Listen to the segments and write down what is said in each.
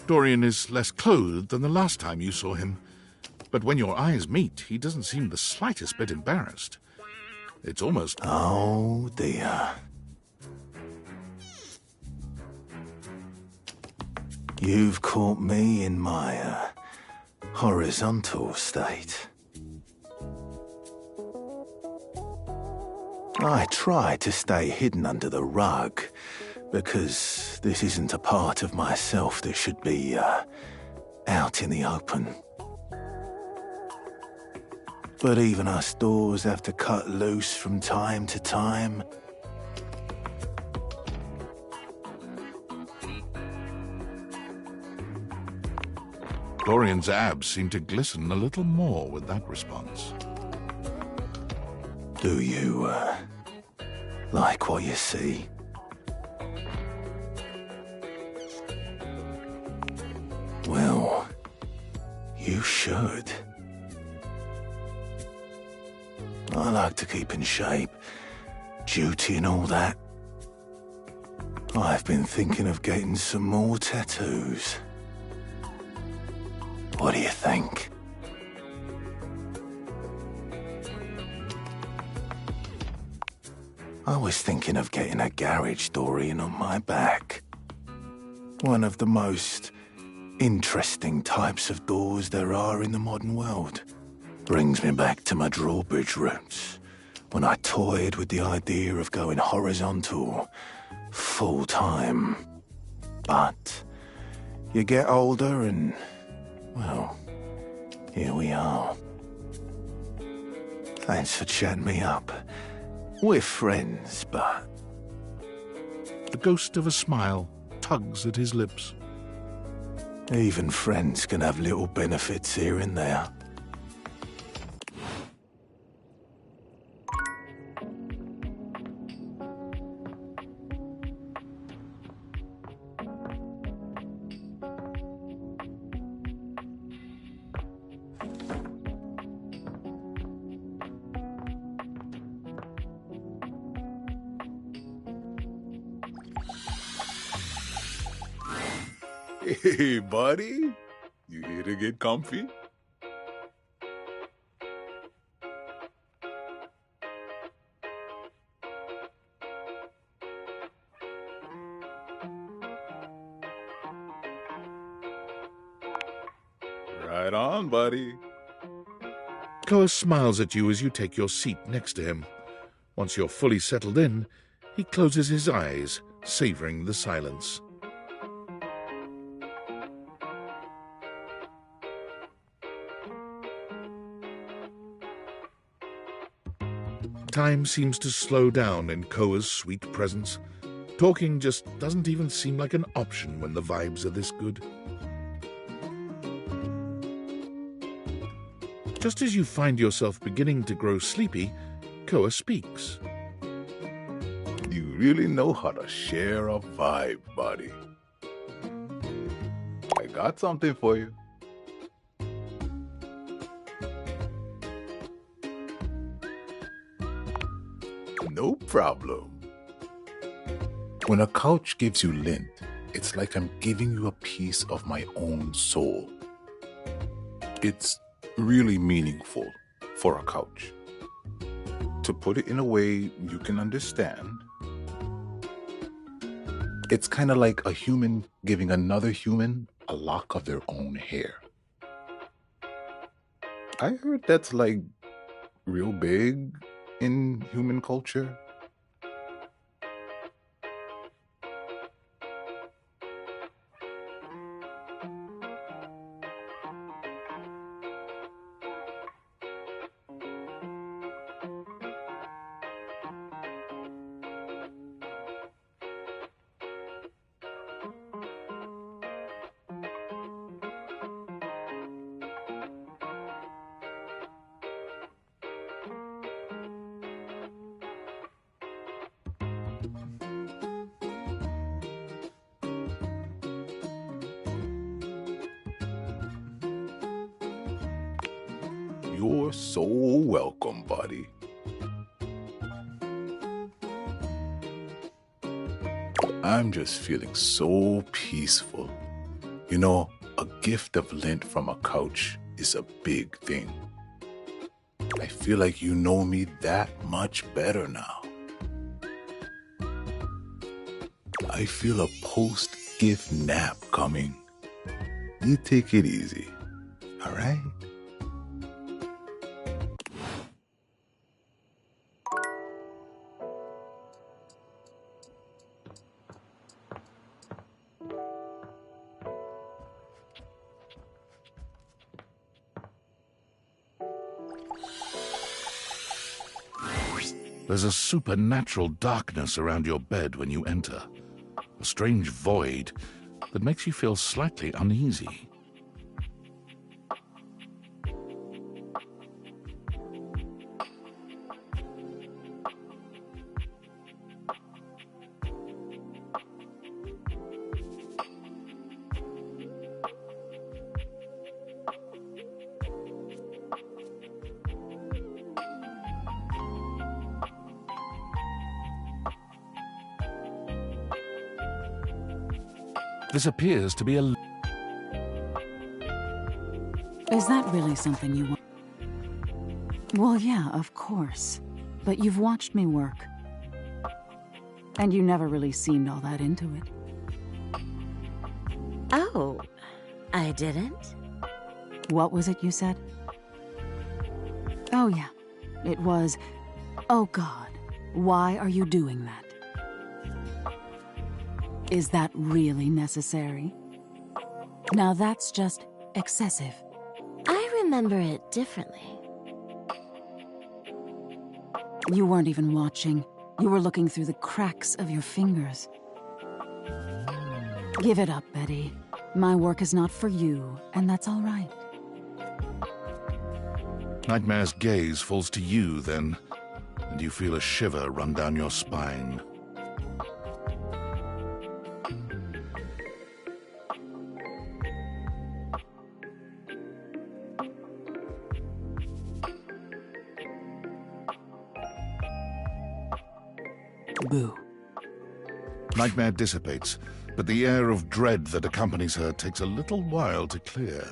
Dorian is less clothed than the last time you saw him, but when your eyes meet, he doesn't seem the slightest bit embarrassed. It's almost... Oh, dear. You've caught me in my, horizontal state. I try to stay hidden under the rug, because this isn't a part of myself that should be, out in the open. But even us doors have to cut loose from time to time. Dorian's abs seem to glisten a little more with that response. Do you, like what you see? Well, you should. I like to keep in shape, duty and all that. I've been thinking of getting some more tattoos. What do you think? I was thinking of getting a garage Dorian on my back. One of the most interesting types of doors there are in the modern world. Brings me back to my drawbridge roots, when I toyed with the idea of going horizontal, full-time. But you get older and, well, here we are. Thanks for chatting me up. We're friends, but... The ghost of a smile tugs at his lips. even friends can have little benefits here and there. Hey, buddy. You here to get comfy? Right on, buddy. Koa smiles at you as you take your seat next to him. Once you're fully settled in, he closes his eyes, savoring the silence. Time seems to slow down in Koa's sweet presence. Talking just doesn't even seem like an option when the vibes are this good. Just as you find yourself beginning to grow sleepy, Koa speaks. You really know how to share a vibe, buddy. I got something for you. No problem. When a couch gives you lint, it's like I'm giving you a piece of my own soul. It's really meaningful for a couch. To put it in a way you can understand, it's kind of like a human giving another human a lock of their own hair. I heard that's like real big in human culture. You're so welcome, buddy. I'm just feeling so peaceful You know, a gift of lint from a couch is a big thing. I feel like you know me that much better now. I feel a post-gift nap coming. You take it easy, all right? There's a supernatural darkness around your bed when you enter. A strange void that makes you feel slightly uneasy. This appears to be a... Is that really something you want? Well, yeah, of course. But you've watched me work. And you never really seemed all that into it. Oh, I didn't? What was it you said? Oh, yeah. It was, oh God, why are you doing that? Is that really necessary? Now that's just excessive. I remember it differently. You weren't even watching. You were looking through the cracks of your fingers. Give it up, Betty. My work is not for you, and that's all right. Nightmare's gaze falls to you then, and you feel a shiver run down your spine. Boo. Nightmare dissipates, but the air of dread that accompanies her takes a little while to clear.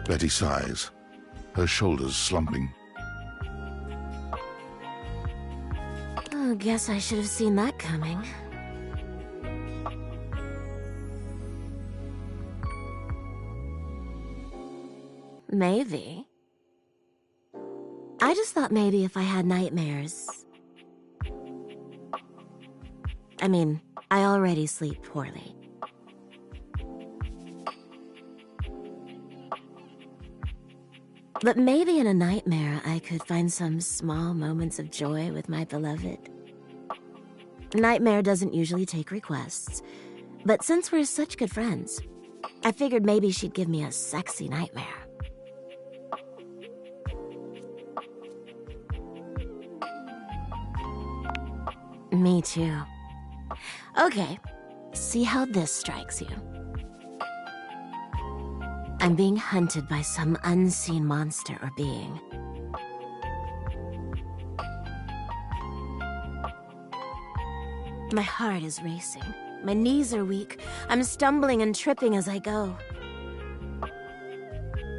Betty sighs, her shoulders slumping. Oh, guess I should have seen that coming. Maybe. I just thought maybe if I had nightmares... I mean, I already sleep poorly. But maybe in a nightmare, I could find some small moments of joy with my beloved. Nightmare doesn't usually take requests, but since we're such good friends, I figured maybe she'd give me a sexy nightmare. Me too. Okay, see how this strikes you. I'm being hunted by some unseen monster or being. My heart is racing. My knees are weak. I'm stumbling and tripping as I go.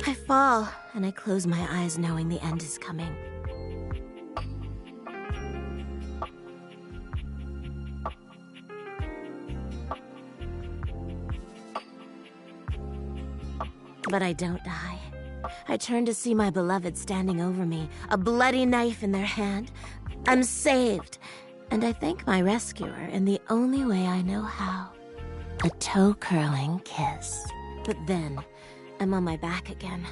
I fall, and I close my eyes knowing the end is coming. But I don't die. I turn to see my beloved standing over me, a bloody knife in their hand. I'm saved, and I thank my rescuer in the only way I know how. A toe-curling kiss. But then, I'm on my back again,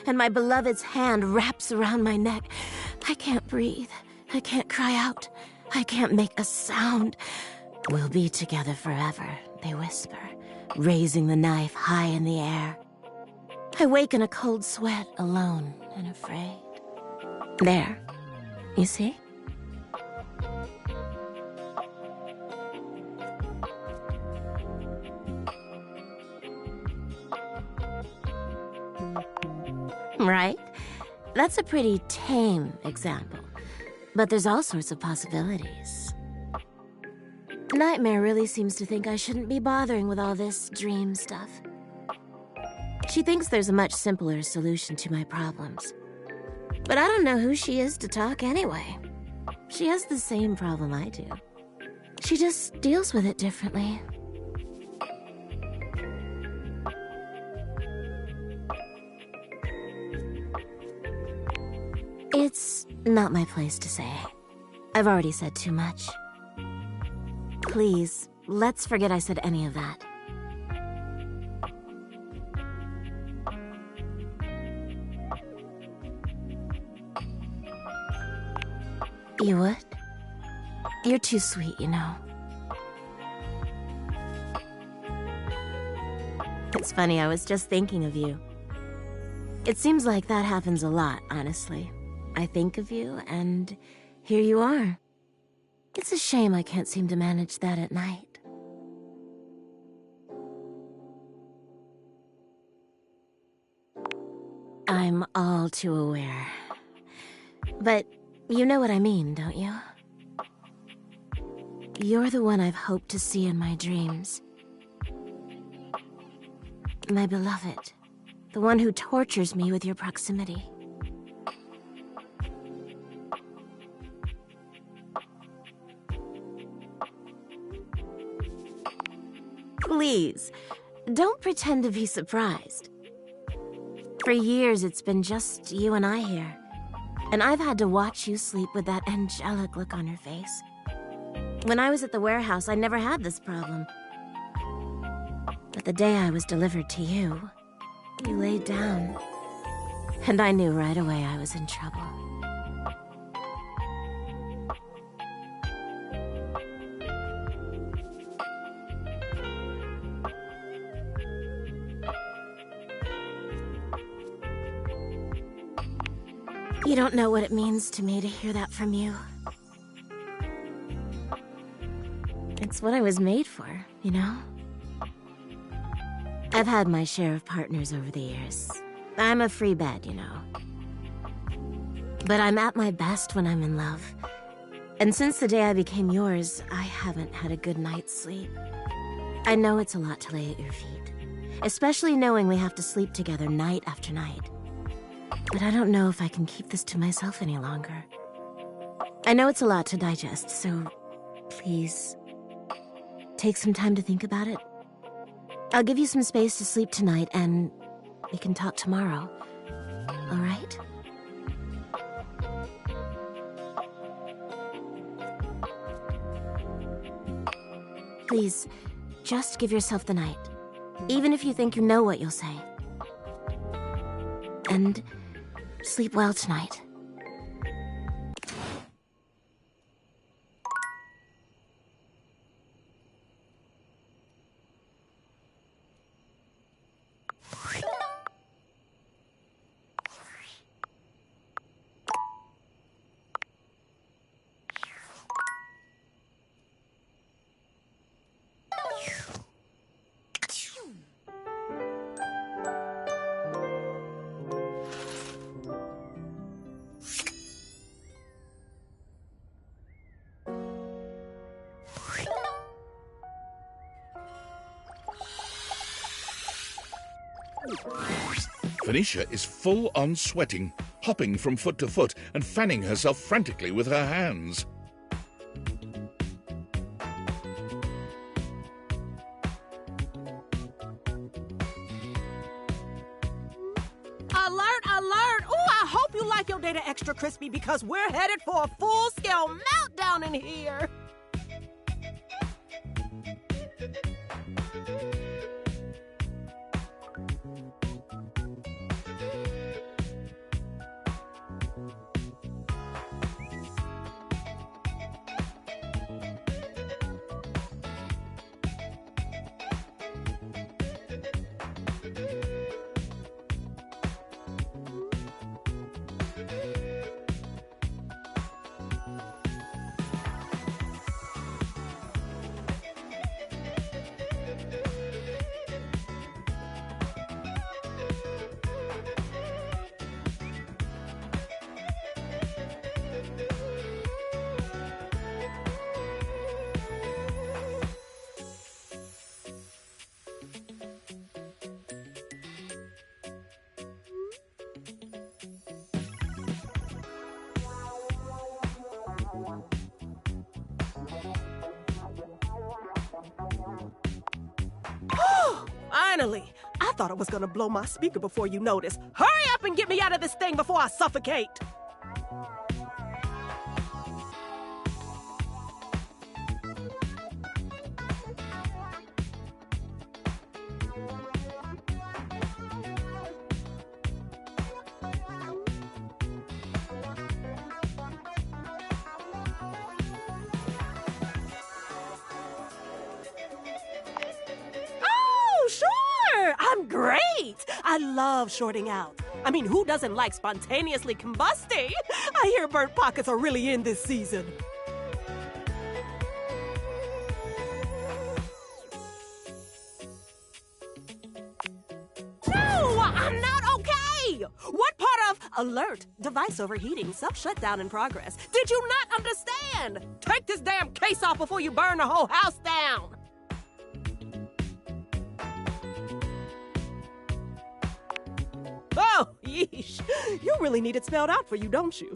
and my beloved's hand wraps around my neck. I can't breathe. I can't cry out. I can't make a sound. We'll be together forever, they whisper, raising the knife high in the air. I wake in a cold sweat, alone and afraid. There. You see? Right? That's a pretty tame example. But there's all sorts of possibilities. Nightmare really seems to think I shouldn't be bothering with all this dream stuff. She thinks there's a much simpler solution to my problems. But I don't know who she is to talk anyway. She has the same problem I do. She just deals with it differently. It's not my place to say. I've already said too much. Please, let's forget I said any of that. You would? You're too sweet, you know. It's funny, I was just thinking of you. It seems like that happens a lot, honestly. I think of you, and here you are. It's a shame I can't seem to manage that at night. I'm all too aware. But you know what I mean, don't you? You're the one I've hoped to see in my dreams. My beloved. The one who tortures me with your proximity. Please, don't pretend to be surprised. For years, it's been just you and I here. And I've had to watch you sleep with that angelic look on your face. When I was at the warehouse, I never had this problem. But the day I was delivered to you, you laid down. And I knew right away I was in trouble. You don't know what it means to me to hear that from you. It's what I was made for, you know? I've had my share of partners over the years. I'm a free bed, you know. But I'm at my best when I'm in love. And since the day I became yours, I haven't had a good night's sleep. I know it's a lot to lay at your feet, especially knowing we have to sleep together night after night. But I don't know if I can keep this to myself any longer. I know it's a lot to digest, so please, take some time to think about it. I'll give you some space to sleep tonight, and we can talk tomorrow. All right? Please, just give yourself the night, even if you think you know what you'll say. And sleep well tonight. Venetia is full on sweating, hopping from foot to foot and fanning herself frantically with her hands. Alert, alert! Ooh, I hope you like your data extra crispy because we're headed for a full-scale meltdown in here! Finally! I thought I was gonna blow my speaker before you noticed. Hurry up and get me out of this thing before I suffocate! I'm great! I love shorting out. I mean, who doesn't like spontaneously combusting? I hear burnt pockets are really in this season. No, I'm not okay! What part of alert, device overheating, self-shutdown in progress did you not understand? Take this damn case off before you burn the whole house down! Oh, yeesh. You really need it spelled out for you, don't you?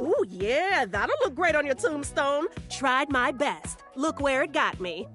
Ooh, yeah, that'll look great on your tombstone. Tried my best. Look where it got me.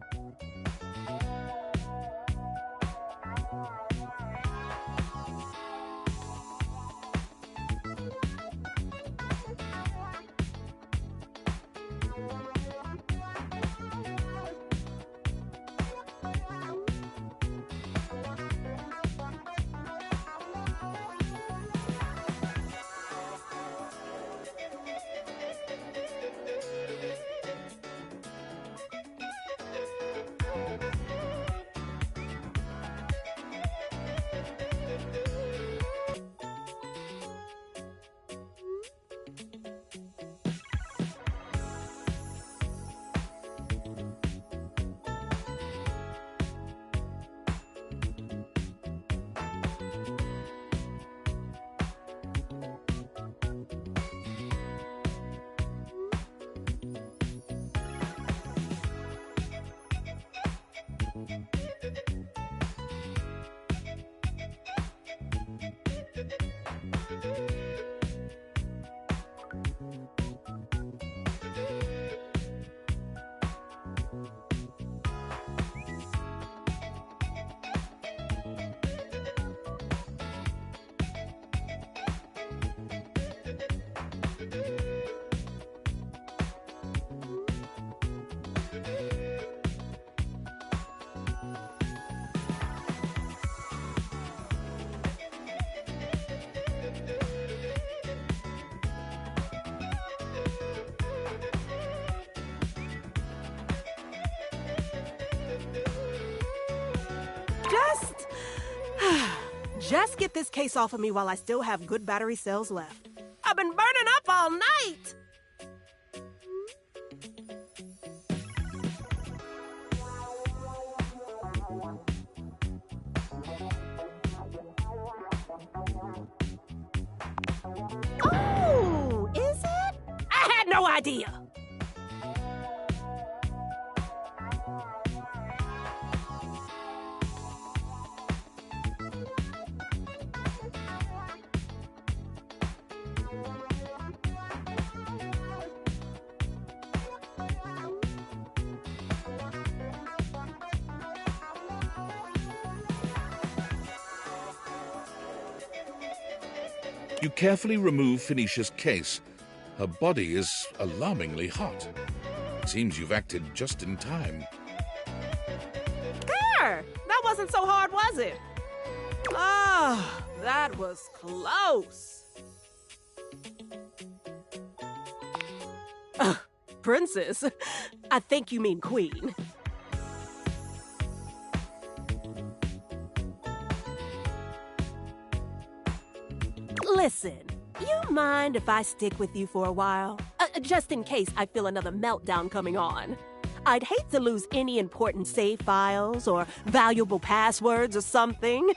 Just get this case off of me while I still have good battery cells left. I've been burning up all night! Oh, is it? I had no idea! You carefully remove Phoenicia's case. Her body is alarmingly hot. It seems you've acted just in time. There! That wasn't so hard, was it? Ah, that was close. Princess. I think you mean queen. Listen, you mind if I stick with you for a while? Just in case I feel another meltdown coming on. I'd hate to lose any important save files or valuable passwords or something.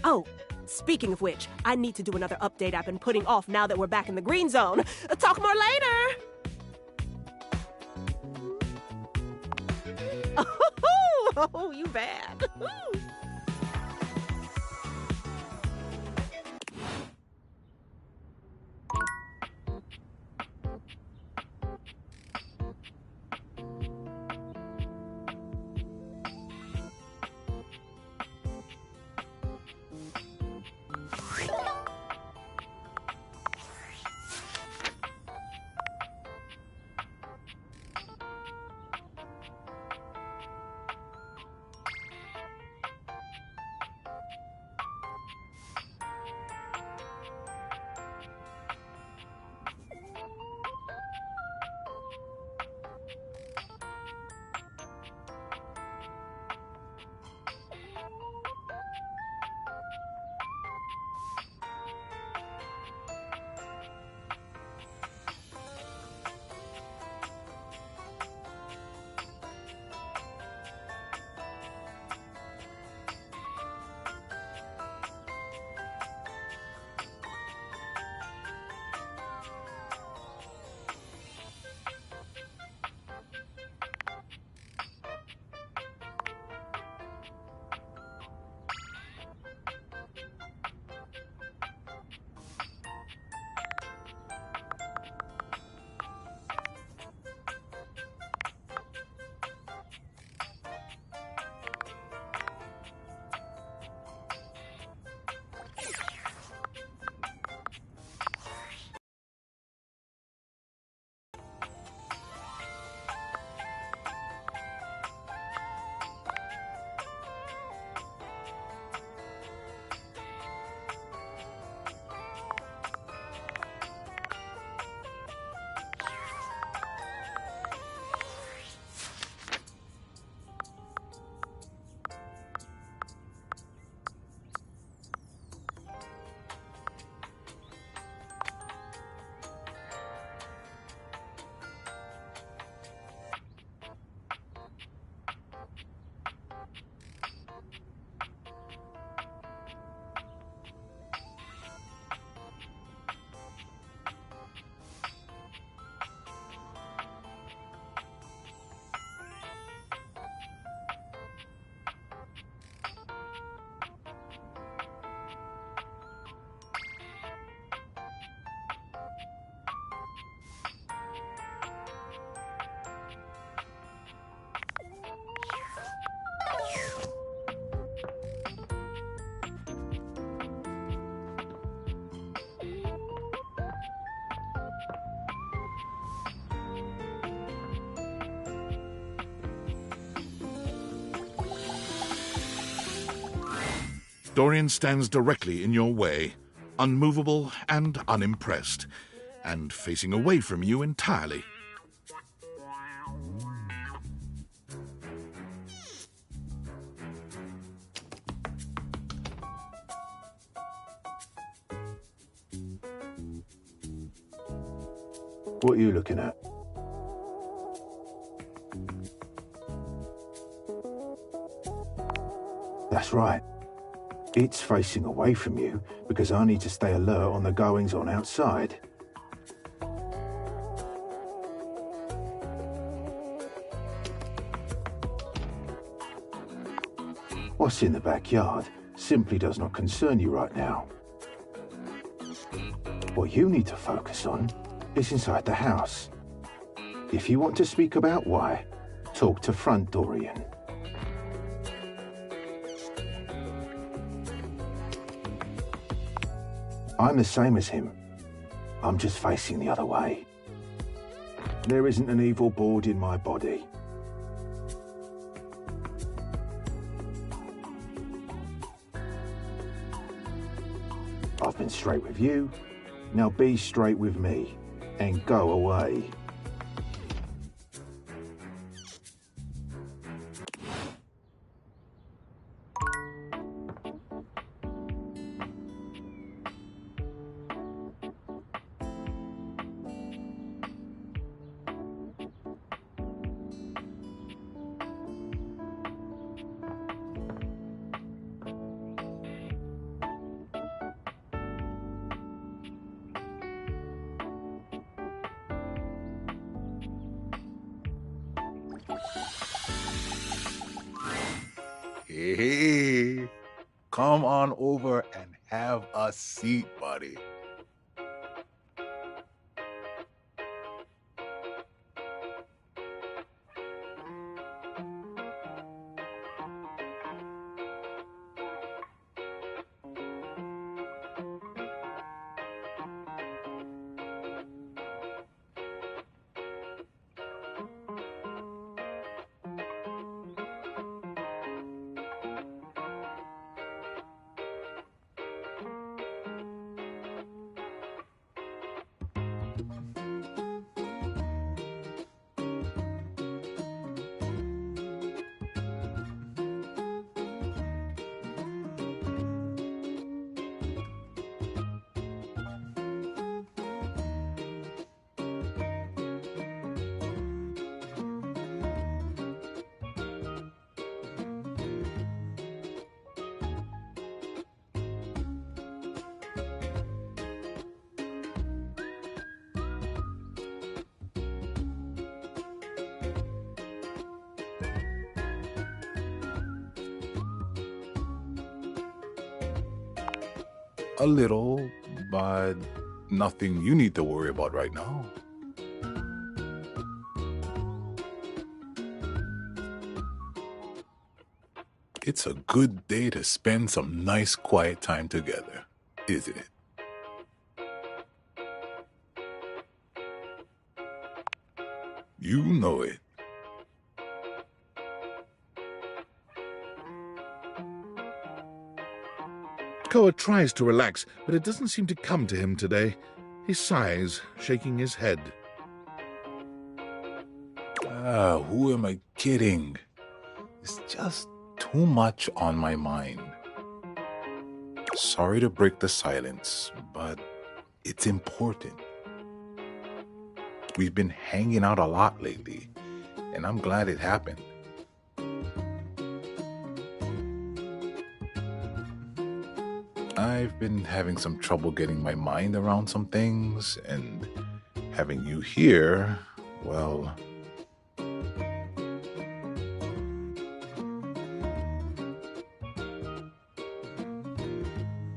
Oh, speaking of which, I need to do another update I've been putting off now that we're back in the green zone. Talk more later! Oh, you bad. Dorian stands directly in your way, unmovable and unimpressed, and facing away from you entirely. What are you looking at? That's right. It's facing away from you because I need to stay alert on the goings-on outside. What's in the backyard simply does not concern you right now. What you need to focus on is inside the house. If you want to speak about why, talk to Front Dorian. I'm the same as him. I'm just facing the other way. There isn't an evil board in my body. I've been straight with you, now be straight with me, and go away. Hey, come on over and have a seat, buddy. A little, but nothing you need to worry about right now. It's a good day to spend some nice quiet time together, isn't it? You know it. Koa tries to relax, but it doesn't seem to come to him today. He sighs, shaking his head. Who am I kidding? It's just too much on my mind. Sorry to break the silence, but it's important. We've been hanging out a lot lately, and I'm glad it happened. I've been having some trouble getting my mind around some things, and having you here, well...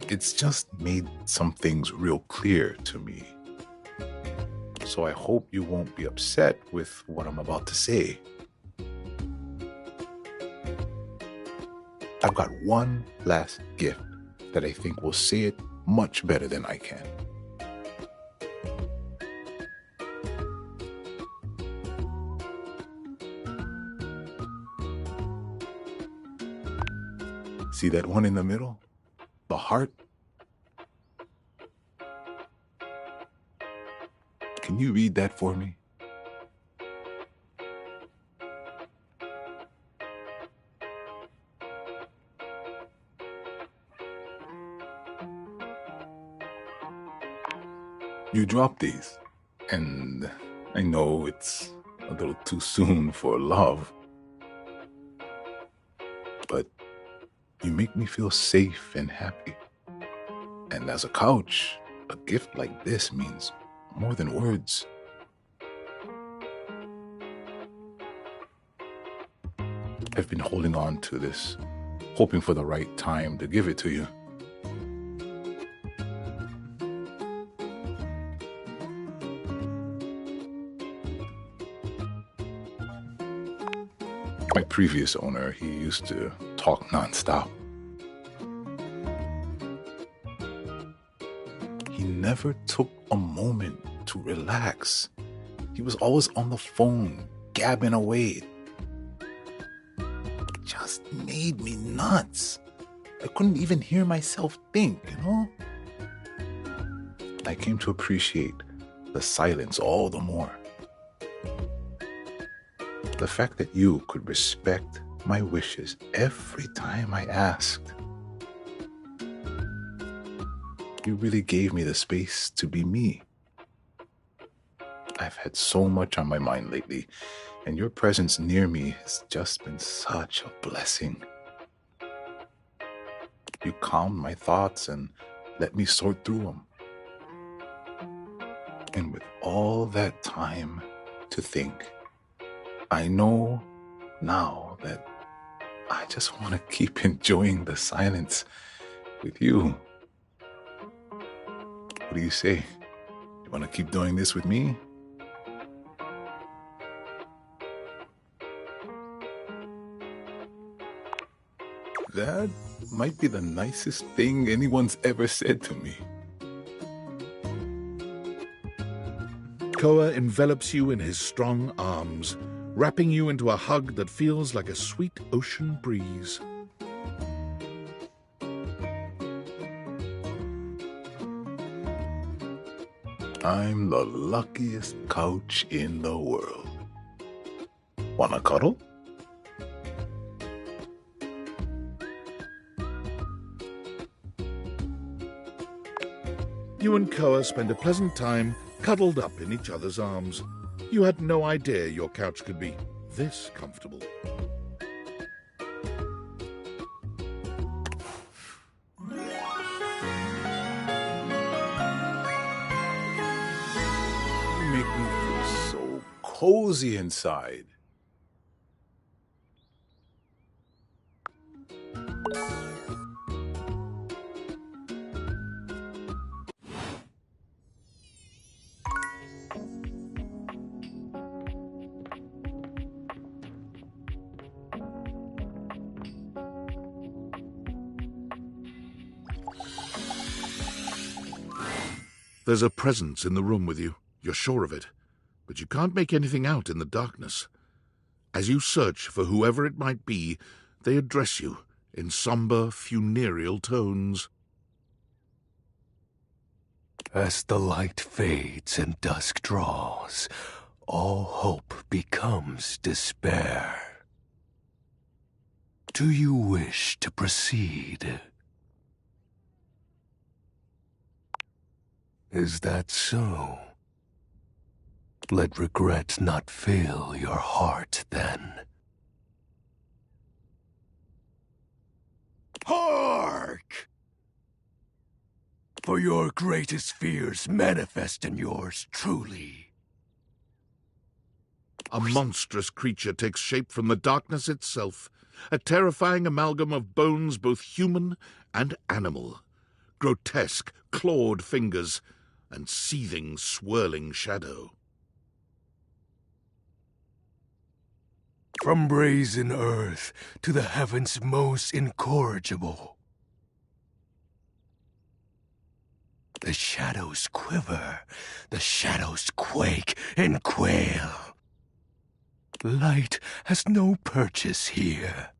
it's just made some things real clear to me. So I hope you won't be upset with what I'm about to say. I've got one last gift that I think will say it much better than I can. See that one in the middle? The heart? Can you read that for me? You dropped these, and I know it's a little too soon for love, but you make me feel safe and happy. And as a couch, a gift like this means more than words. I've been holding on to this hoping for the right time to give it to you. My previous owner, he used to talk nonstop. He never took a moment to relax. He was always on the phone, gabbing away. It just made me nuts. I couldn't even hear myself think, you know? I came to appreciate the silence all the more. The fact that you could respect my wishes every time I asked. You really gave me the space to be me. I've had so much on my mind lately, and your presence near me has just been such a blessing. You calmed my thoughts and let me sort through them. And with all that time to think, I know now that I just want to keep enjoying the silence with you. What do you say? You want to keep doing this with me? That might be the nicest thing anyone's ever said to me. Koa envelops you in his strong arms, wrapping you into a hug that feels like a sweet ocean breeze. I'm the luckiest couch in the world. Wanna cuddle? You and Koa spend a pleasant time cuddled up in each other's arms. You had no idea your couch could be this comfortable. You make me feel so cozy inside. There's a presence in the room with you. You're sure of it, but you can't make anything out in the darkness. As you search for whoever it might be, they address you in somber, funereal tones. As the light fades and dusk draws, all hope becomes despair. Do you wish to proceed? Is that so? Let regret not fill your heart then. Hark! For your greatest fears manifest in yours truly. A monstrous creature takes shape from the darkness itself, a terrifying amalgam of bones both human and animal, grotesque, clawed fingers, and seething, swirling shadow. From brazen earth to the heavens most incorrigible, the shadows quiver, the shadows quake and quail. Light has no purchase here,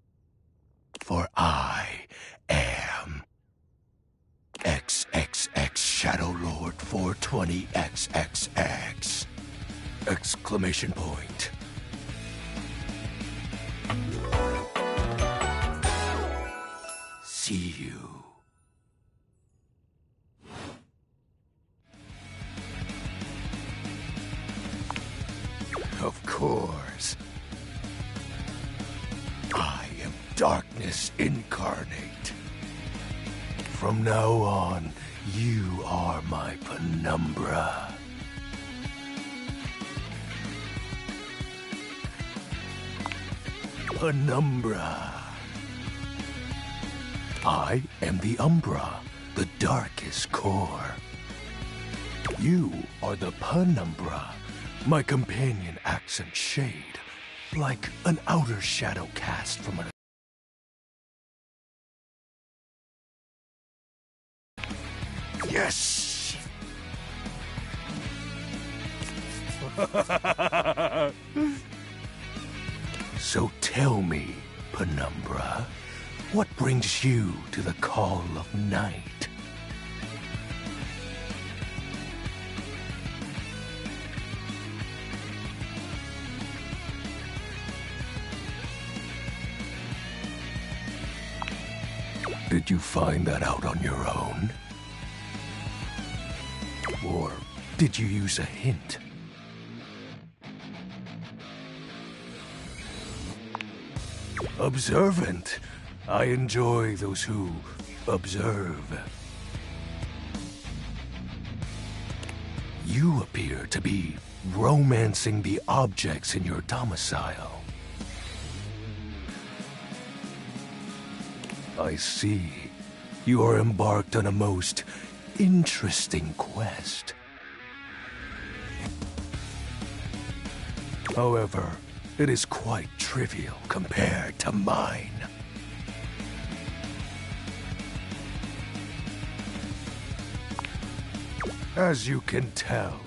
for I am XXX Shadow Lord 420XXX! Exclamation point. See you. Of course. I am darkness incarnate. From now on, you are my penumbra. Penumbra. I am the Umbra, the darkest core. You are the Penumbra, my companion accent shade, like an outer shadow cast from an... Yes! So tell me, Penumbra, what brings you to the call of night? Did you find that out on your own? Or did you use a hint? Observant. I enjoy those who observe. You appear to be romancing the objects in your domicile. I see. You are embarked on a most interesting quest. However, it is quite trivial compared to mine. As you can tell,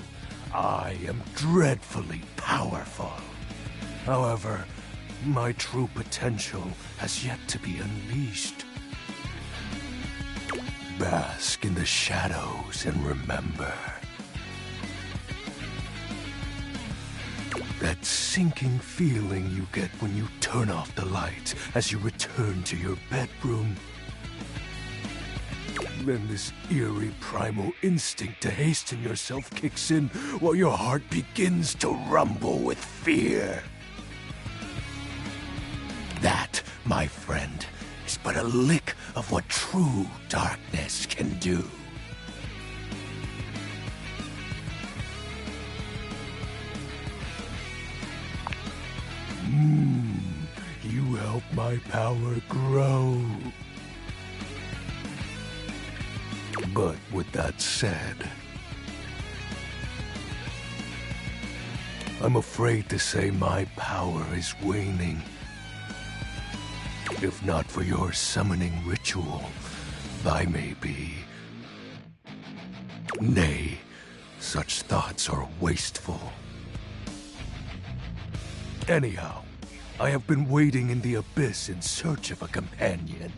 I am dreadfully powerful. However, my true potential has yet to be unleashed. Bask in the shadows and remember. That sinking feeling you get when you turn off the light as you return to your bedroom. Then this eerie primal instinct to hasten yourself kicks in while your heart begins to rumble with fear. That, my friend, is but a lick of what true darkness can do. You help my power grow. But with that said, I'm afraid to say my power is waning. If not for your summoning ritual, I may be. Nay, such thoughts are wasteful. Anyhow, I have been waiting in the abyss in search of a companion.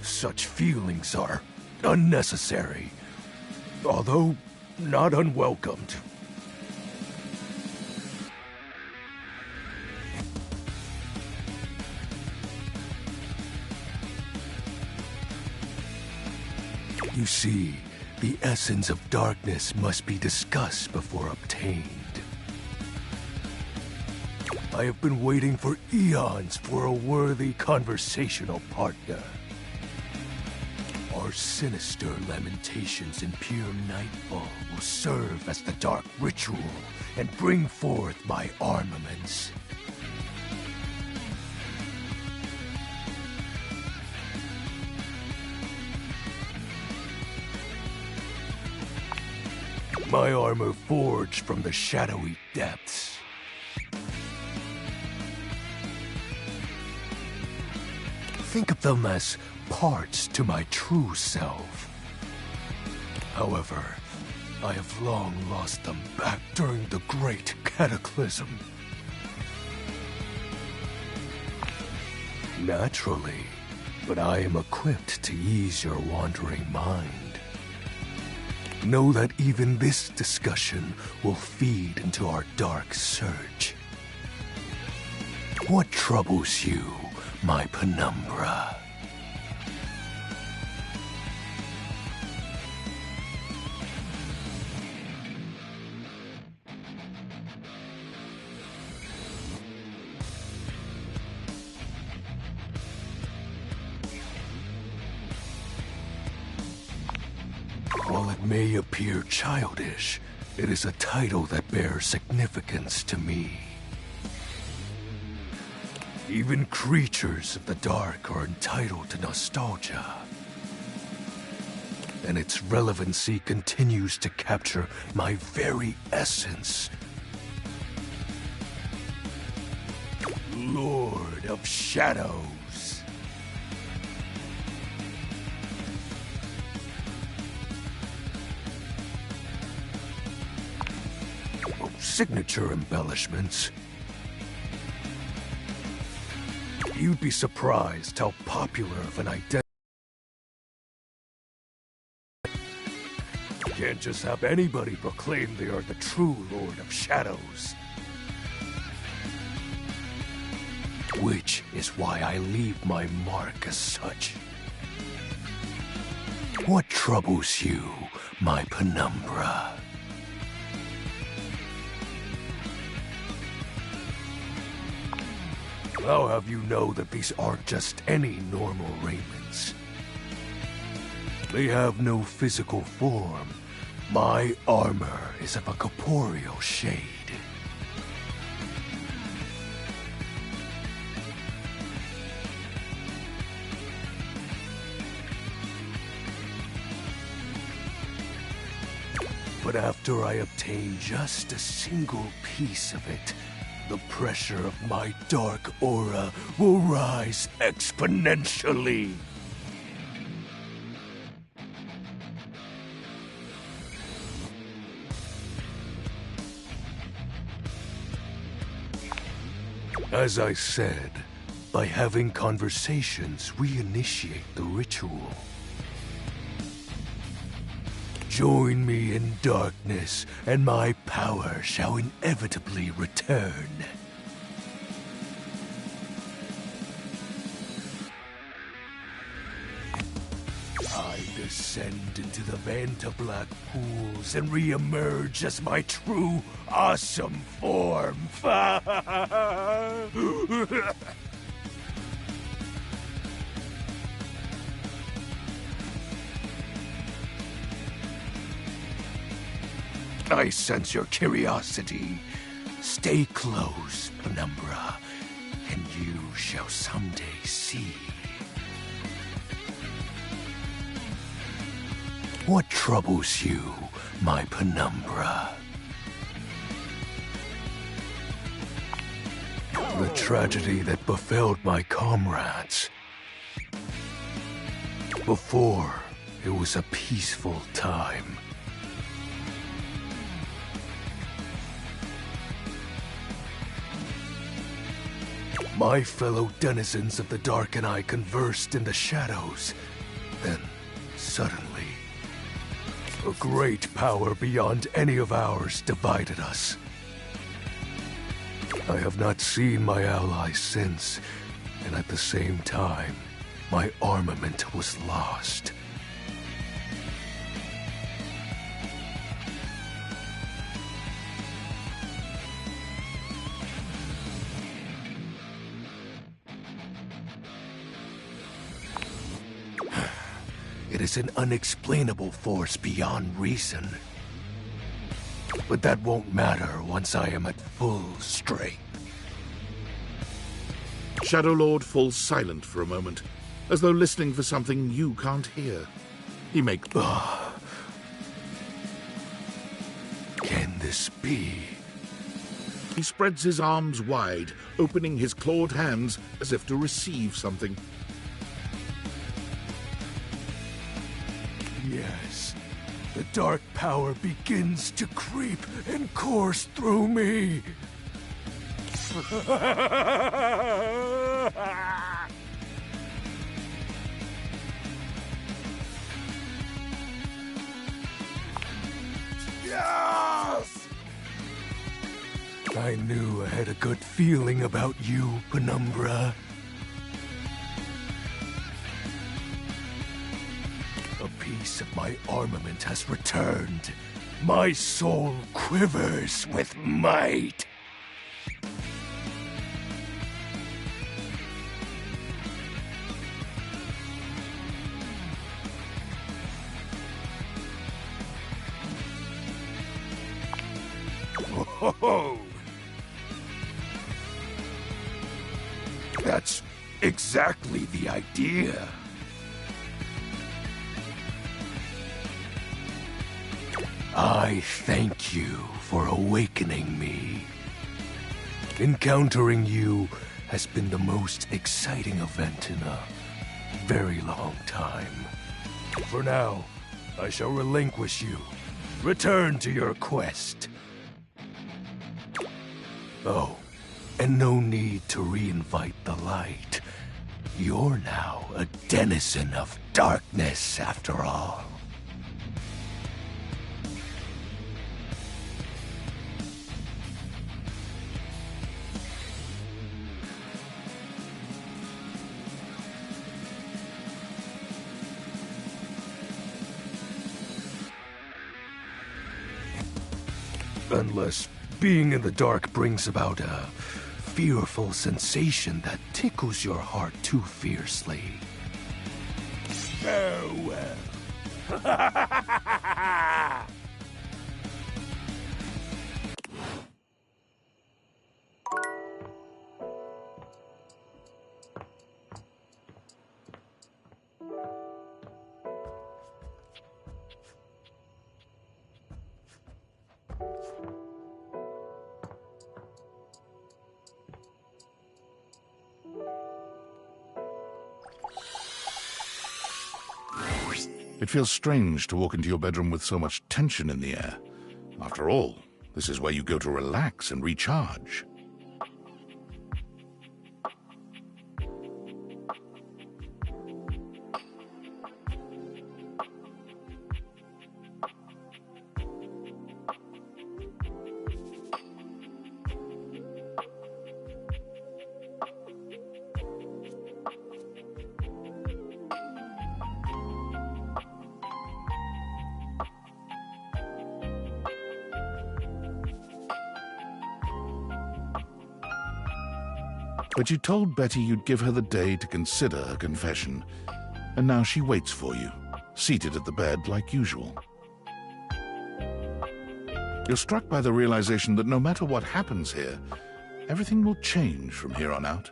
Such feelings are unnecessary, although not unwelcomed. You see, the essence of darkness must be discussed before obtained. I have been waiting for eons for a worthy conversational partner. Our sinister lamentations in pure nightfall will serve as the dark ritual and bring forth my armaments. My armor forged from the shadowy depths. Think of them as parts to my true self. However, I have long lost them back during the Great Cataclysm. Naturally, but I am equipped to ease your wandering mind. Know that even this discussion will feed into our dark search. What troubles you, my Penumbra? While it may appear childish, it is a title that bears significance to me. Even creatures of the dark are entitled to nostalgia. And its relevancy continues to capture my very essence. Lord of Shadows. Signature embellishments. You'd be surprised how popular of an identity. You can't just have anybody proclaim they are the true Lord of Shadows. Which is why I leave my mark as such. What troubles you, my penumbra? I'll have you know that these aren't just any normal raiments. They have no physical form. My armor is of a corporeal shade. But after I obtain just a single piece of it, the pressure of my dark aura will rise exponentially. As I said, by having conversations, we initiate the ritual. Join me in darkness, and my power shall inevitably return. I descend into the Vantablack pools and re-emerge as my true, awesome form. I sense your curiosity. Stay close, Penumbra, and you shall someday see. What troubles you, my Penumbra? The tragedy that befell my comrades. Before, it was a peaceful time. My fellow denizens of the dark and I conversed in the shadows. Then, suddenly, a great power beyond any of ours divided us. I have not seen my allies since, and at the same time, my armament was lost. It is an unexplainable force beyond reason. But that won't matter once I am at full strength. Shadow Lord falls silent for a moment, as though listening for something you can't hear. He makes... Can this be? He spreads his arms wide, opening his clawed hands as if to receive something. Yes, the dark power begins to creep and course through me. Yes! I knew I had a good feeling about you, Penumbra. A piece of my armament has returned. My soul quivers with might. Oh! exactly the idea. I thank you for awakening me. Encountering you has been the most exciting event in a very long time. For now, I shall relinquish you. Return to your quest. Oh, and no need to reinvite the light. You're now a denizen of darkness, after all. Unless being in the dark brings about a fearful sensation that tickles your heart too fiercely. Farewell. It feels strange to walk into your bedroom with so much tension in the air. After all, this is where you go to relax and recharge. But you told Betty you'd give her the day to consider her confession, and now she waits for you, seated at the bed like usual. You're struck by the realization that no matter what happens here, everything will change from here on out.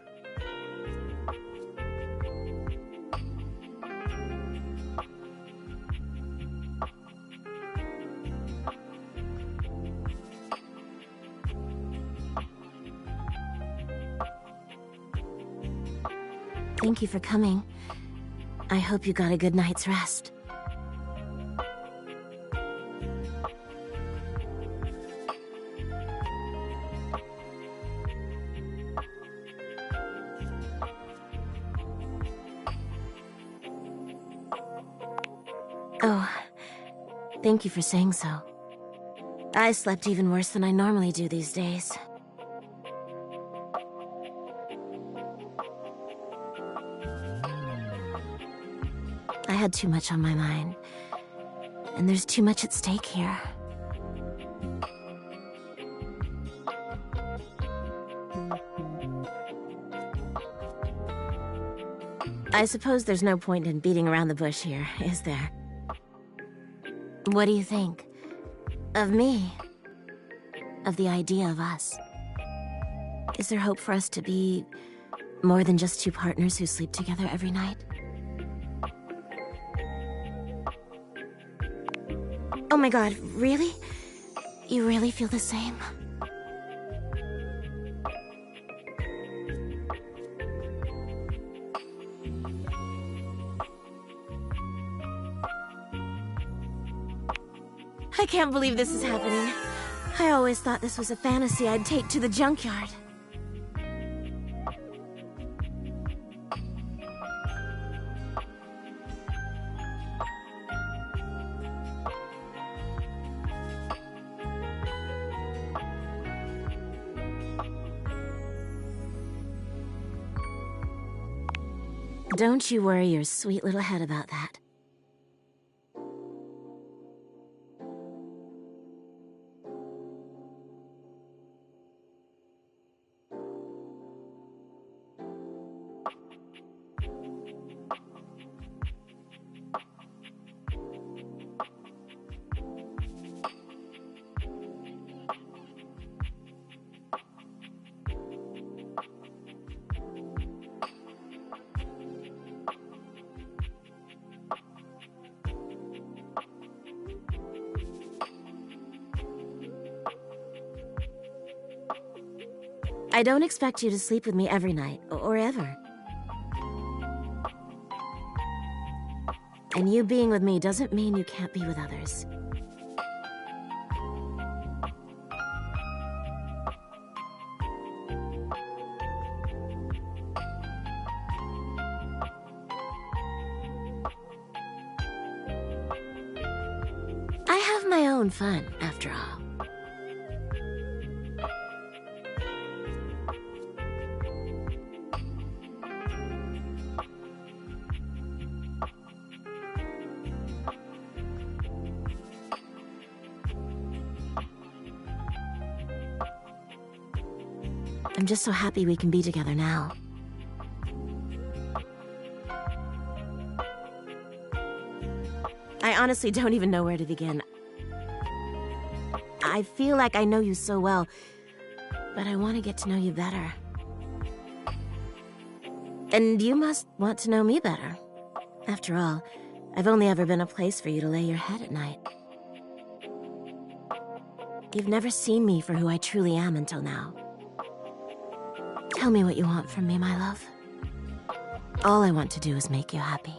Thank you for coming. I hope you got a good night's rest. Oh, thank you for saying so. I slept even worse than I normally do these days. I had too much on my mind, and there's too much at stake here. I suppose there's no point in beating around the bush here, is there? What do you think? Of me? Of the idea of us? Is there hope for us to be more than just two partners who sleep together every night? Oh my god, really? You really feel the same? I can't believe this is happening. I always thought this was a fantasy I'd take to the junkyard. Don't you worry your sweet little head about that. I don't expect you to sleep with me every night, or ever. And you being with me doesn't mean you can't be with others. I have my own fun, after all. I'm just so happy we can be together now. I honestly don't even know where to begin. I feel like I know you so well, but I want to get to know you better. And you must want to know me better. After all, I've only ever been a place for you to lay your head at night. You've never seen me for who I truly am until now. Tell me what you want from me, my love. All I want to do is make you happy.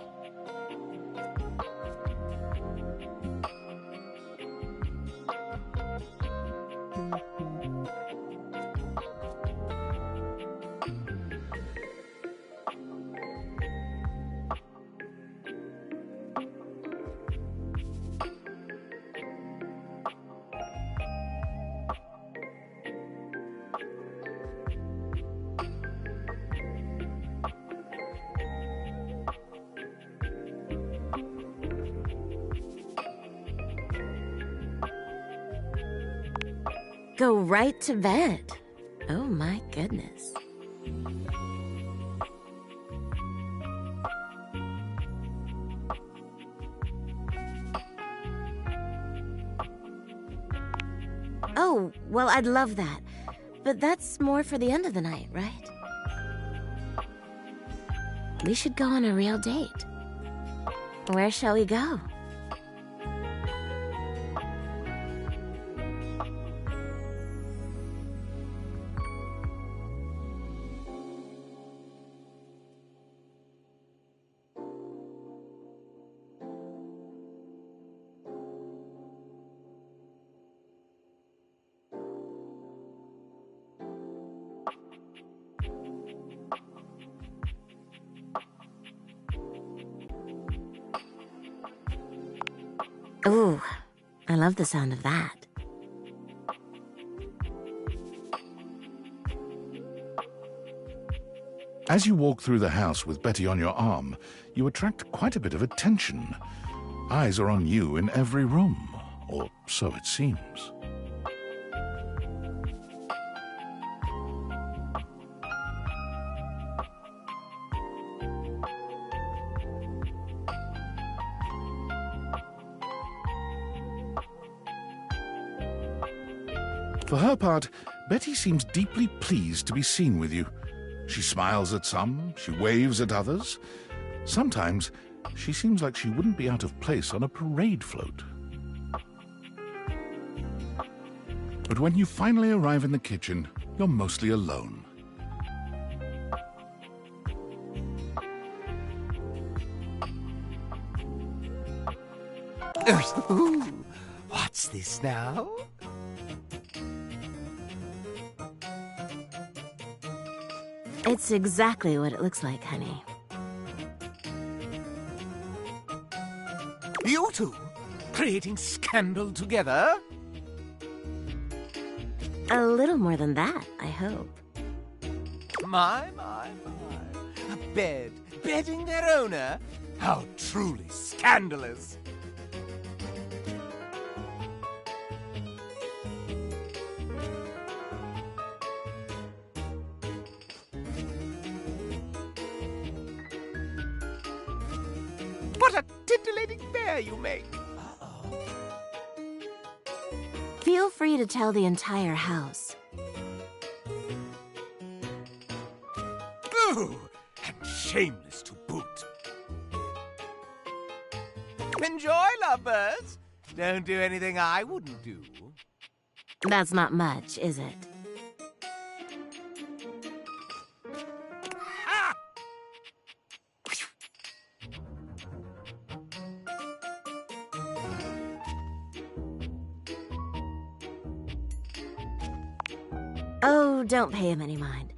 Go right to bed. Oh my goodness. Oh, well, I'd love that. But that's more for the end of the night, right? We should go on a real date. Where shall we go? Ooh, I love the sound of that. As you walk through the house with Betty on your arm, you attract quite a bit of attention. Eyes are on you in every room, or so it seems. For her part, Betty seems deeply pleased to be seen with you. She smiles at some, she waves at others. Sometimes, she seems like she wouldn't be out of place on a parade float. But when you finally arrive in the kitchen, you're mostly alone. Ooh, what's this now? It's exactly what it looks like, honey. You two? Creating scandal together? A little more than that, I hope. My. A bed, bedding their owner? How truly scandalous. What a titillating bear you make! Feel free to tell the entire house. Ooh, and shameless to boot. Enjoy, lovebirds. Don't do anything I wouldn't do. That's not much, is it? Oh, don't pay him any mind.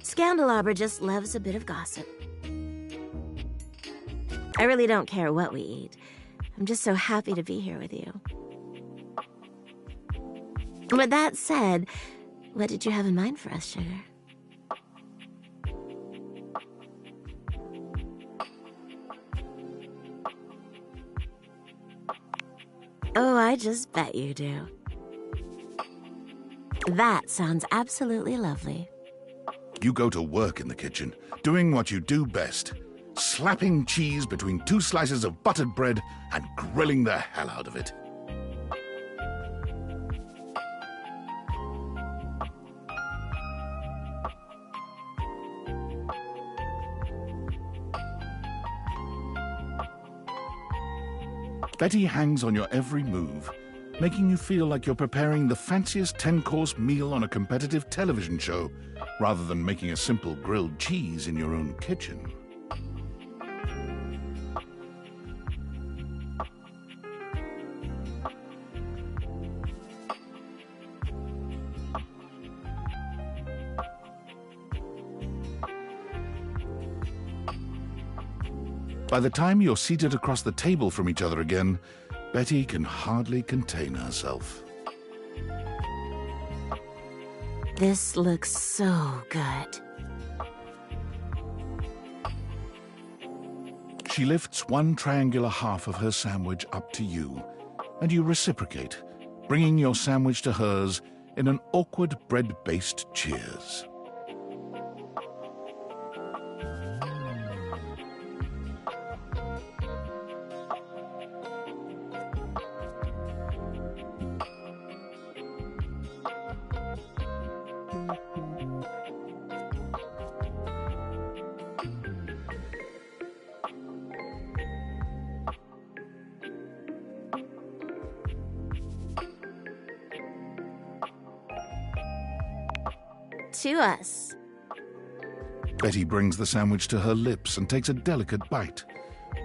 Scandalabra just loves a bit of gossip. I really don't care what we eat. I'm just so happy to be here with you. With that said, what did you have in mind for us, Sugar? Oh, I just bet you do. That sounds absolutely lovely. You go to work in the kitchen, doing what you do best. Slapping cheese between 2 slices of buttered bread and grilling the hell out of it. Betty hangs on your every move, making you feel like you're preparing the fanciest 10-course meal on a competitive television show, rather than making a simple grilled cheese in your own kitchen. By the time you're seated across the table from each other again, Betty can hardly contain herself. This looks so good. She lifts one triangular half of her sandwich up to you, and you reciprocate, bringing your sandwich to hers in an awkward bread-based cheers. To us. Betty brings the sandwich to her lips and takes a delicate bite,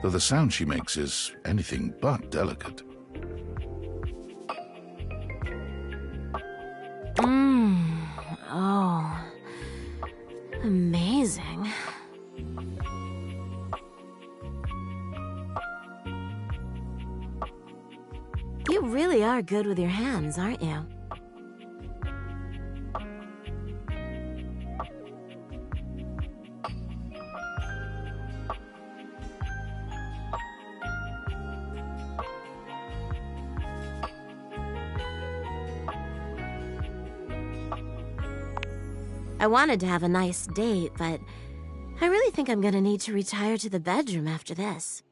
though the sound she makes is anything but delicate. Oh. Amazing. You really are good with your hands, aren't you? I wanted to have a nice date, but I really think I'm gonna need to retire to the bedroom after this.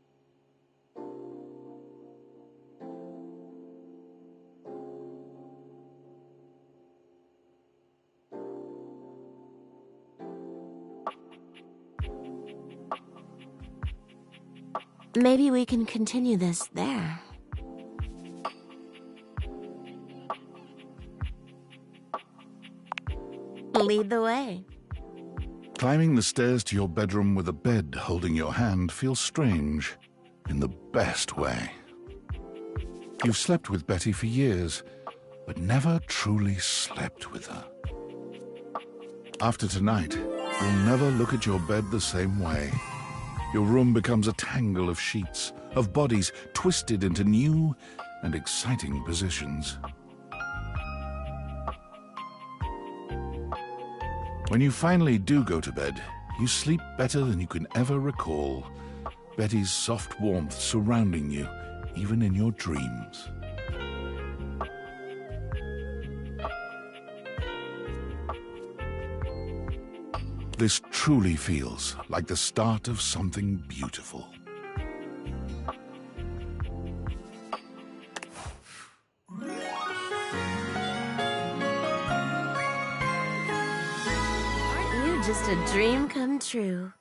Maybe we can continue this there. Lead the way. Climbing the stairs to your bedroom with a bed holding your hand feels strange, in the best way. You've slept with Betty for years, but never truly slept with her. After tonight, you'll never look at your bed the same way. Your room becomes a tangle of sheets, of bodies twisted into new and exciting positions. When you finally do go to bed, you sleep better than you can ever recall. Betty's soft warmth surrounding you, even in your dreams. This truly feels like the start of something beautiful. Just a dream come true.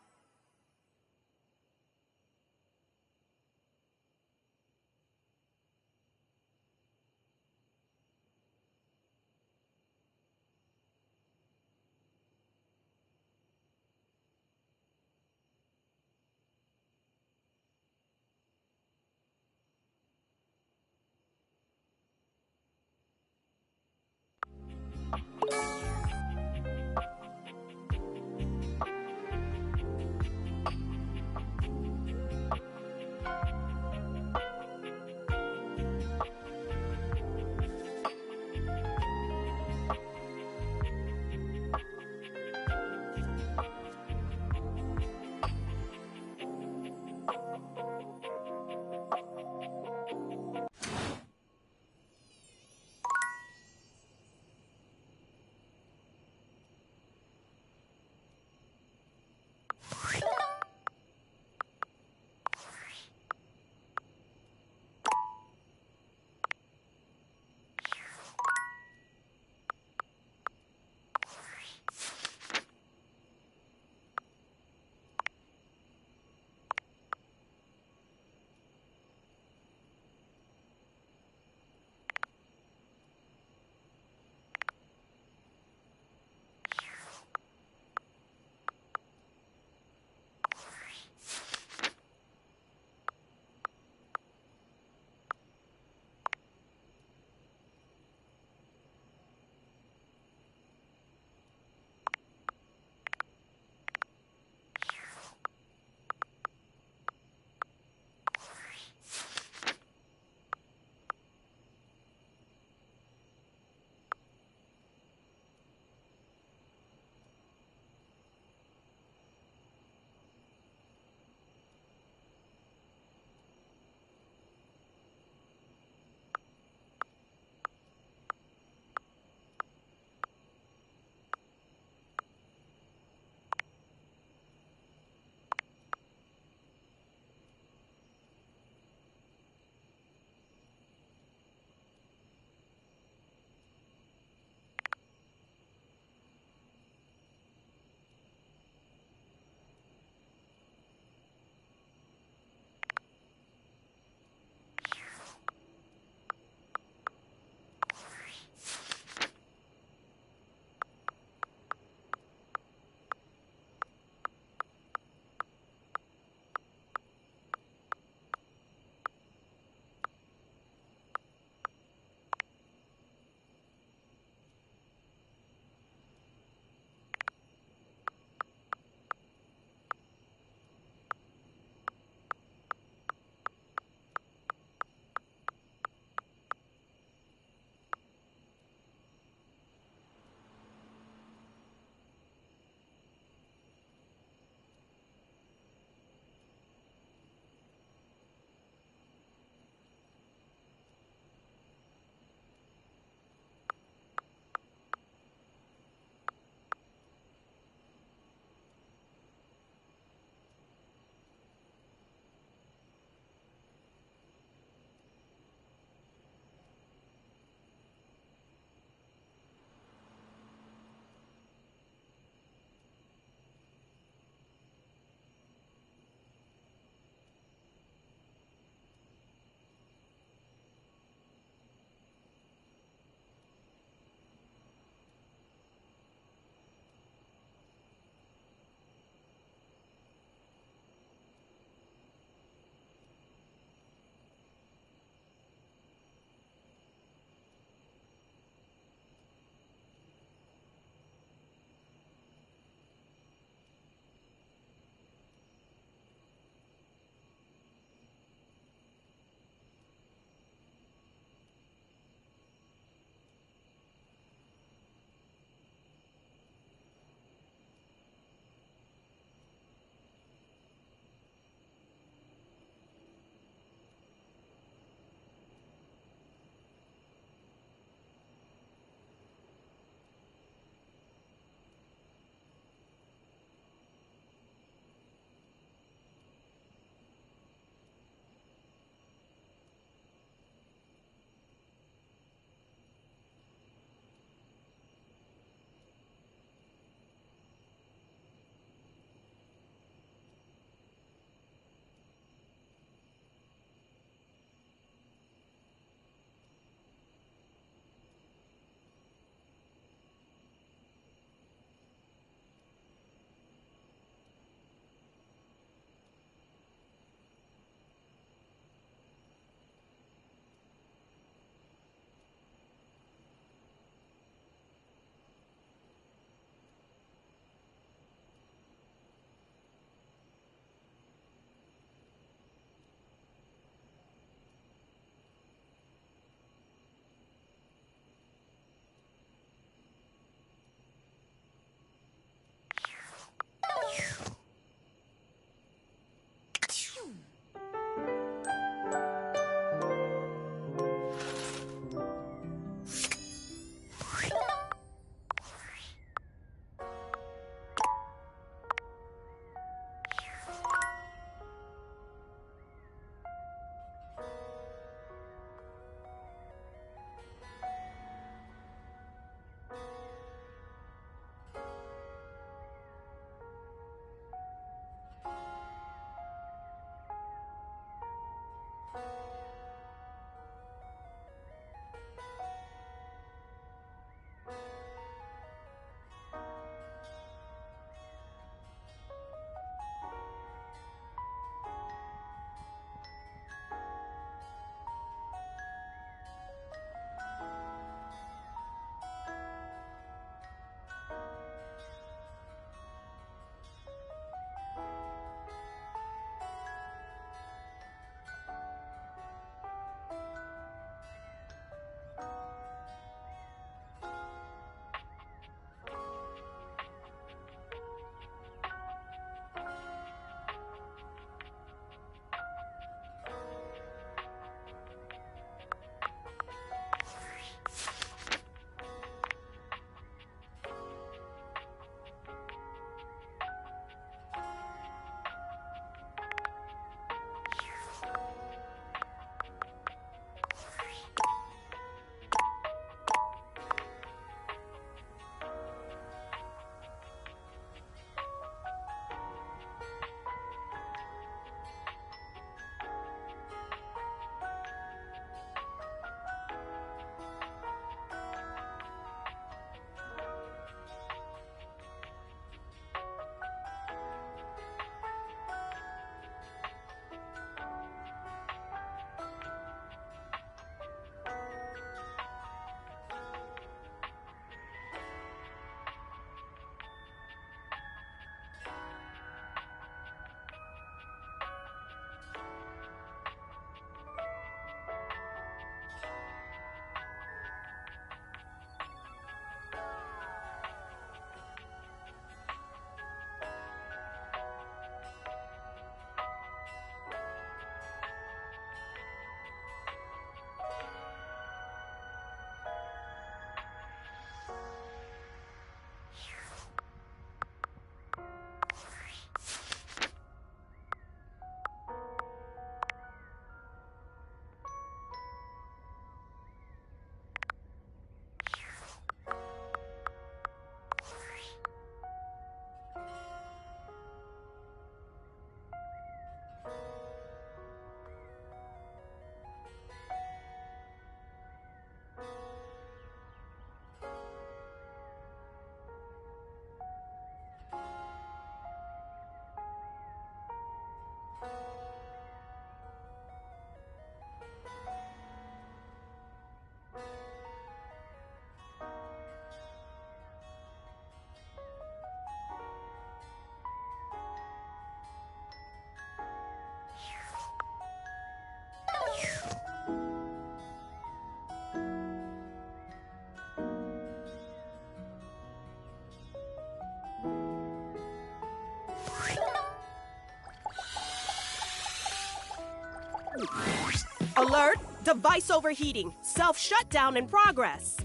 Alert! Device overheating. Self-shutdown in progress.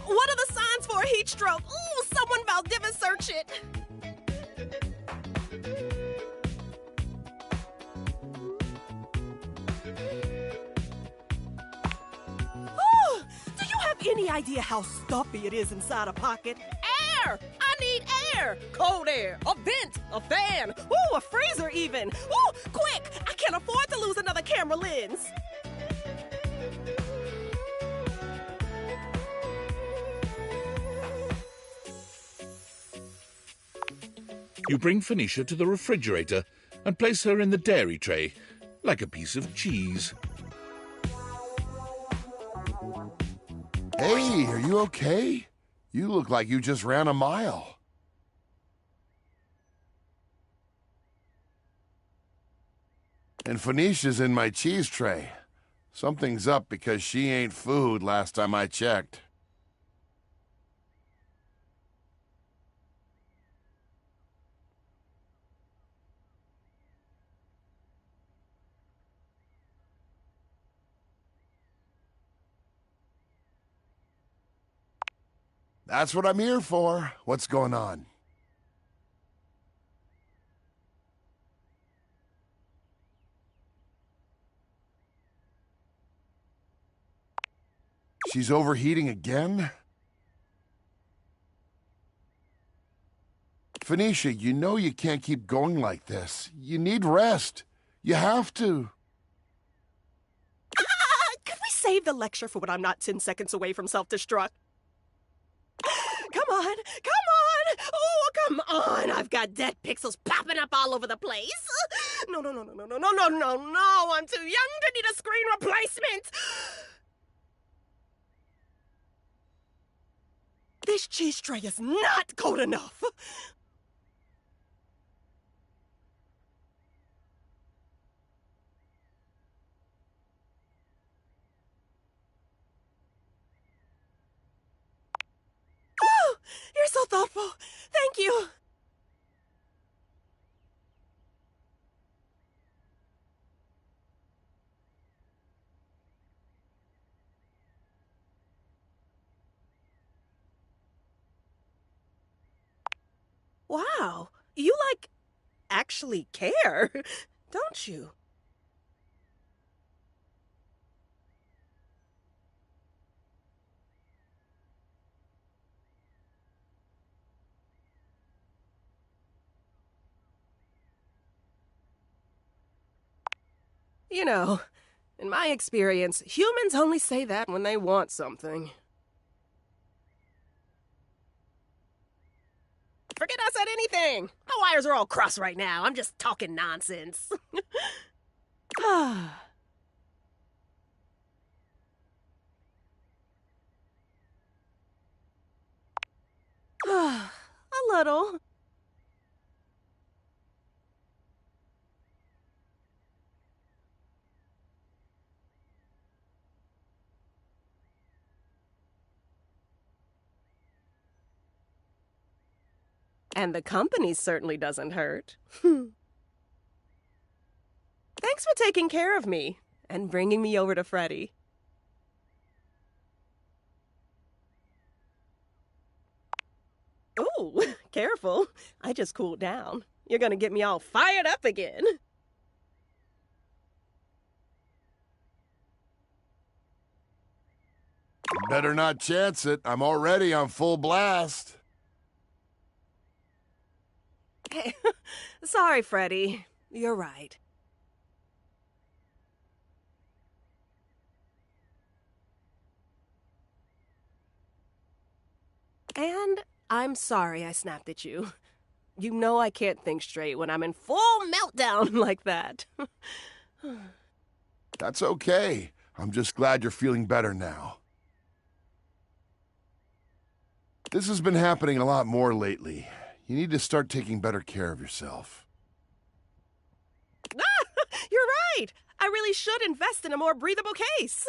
What are the signs for a heat stroke? Ooh, someone Valdivia search it. Ooh, do you have any idea how stuffy it is inside a pocket? Air! I need air! Cold air, a vent, a fan, ooh, a freezer even. Ooh, quick! I can't afford to lose another camera lens. You bring Phoenicia to the refrigerator and place her in the dairy tray, like a piece of cheese. Hey, are you okay? You look like you just ran a mile. And Phoenicia's in my cheese tray. Something's up because she ain't food last time I checked. That's what I'm here for. What's going on? She's overheating again? Phoenicia, you know you can't keep going like this. You need rest. You have to. Could we save the lecture for when I'm not 10 seconds away from self-destruct? Come on, come on! Oh, come on! I've got dead pixels popping up all over the place. No, no, no, no, no, no, no, no, no, no! I'm too young to need a screen replacement. This cheese tray is not cold enough. Oh, you're so thoughtful. Thank you. Wow, you, like, actually care, don't you? You know, in my experience, humans only say that when they want something. Forget I said anything. My wires are all crossed right now. I'm just talking nonsense. A little. And the company certainly doesn't hurt. Thanks for taking care of me and bringing me over to Freddy. Ooh, careful. I just cooled down. You're gonna get me all fired up again. Better not chance it. I'm already on full blast. Hey, sorry, Freddy. You're right. And I'm sorry I snapped at you. You know I can't think straight when I'm in full meltdown like that. That's okay. I'm just glad you're feeling better now. This has been happening a lot more lately. You need to start taking better care of yourself. You're right! I really should invest in a more breathable case.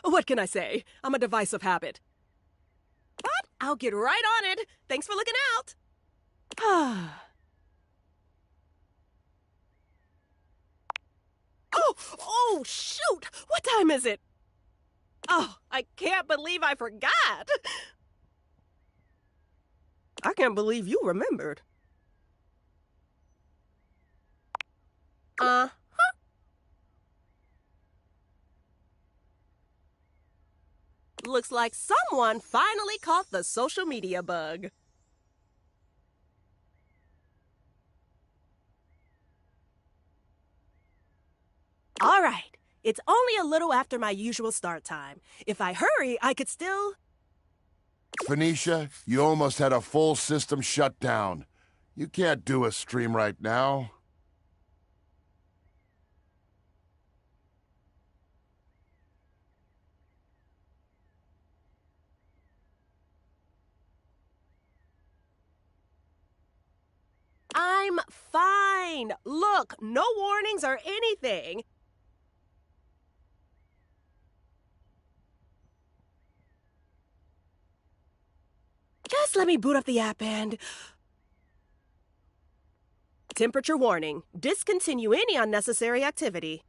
Oh, what can I say? I'm a device of habit. But I'll get right on it. Thanks for looking out. Oh, shoot! What time is it? Oh, I can't believe I forgot. I can't believe you remembered. Looks like someone finally caught the social media bug. All right, it's only a little after my usual start time. If I hurry, I could still... Phoenicia, you almost had a full system shut down. You can't do a stream right now. I'm fine. Look, no warnings or anything. Just let me boot up the app and... Temperature warning. Discontinue any unnecessary activity.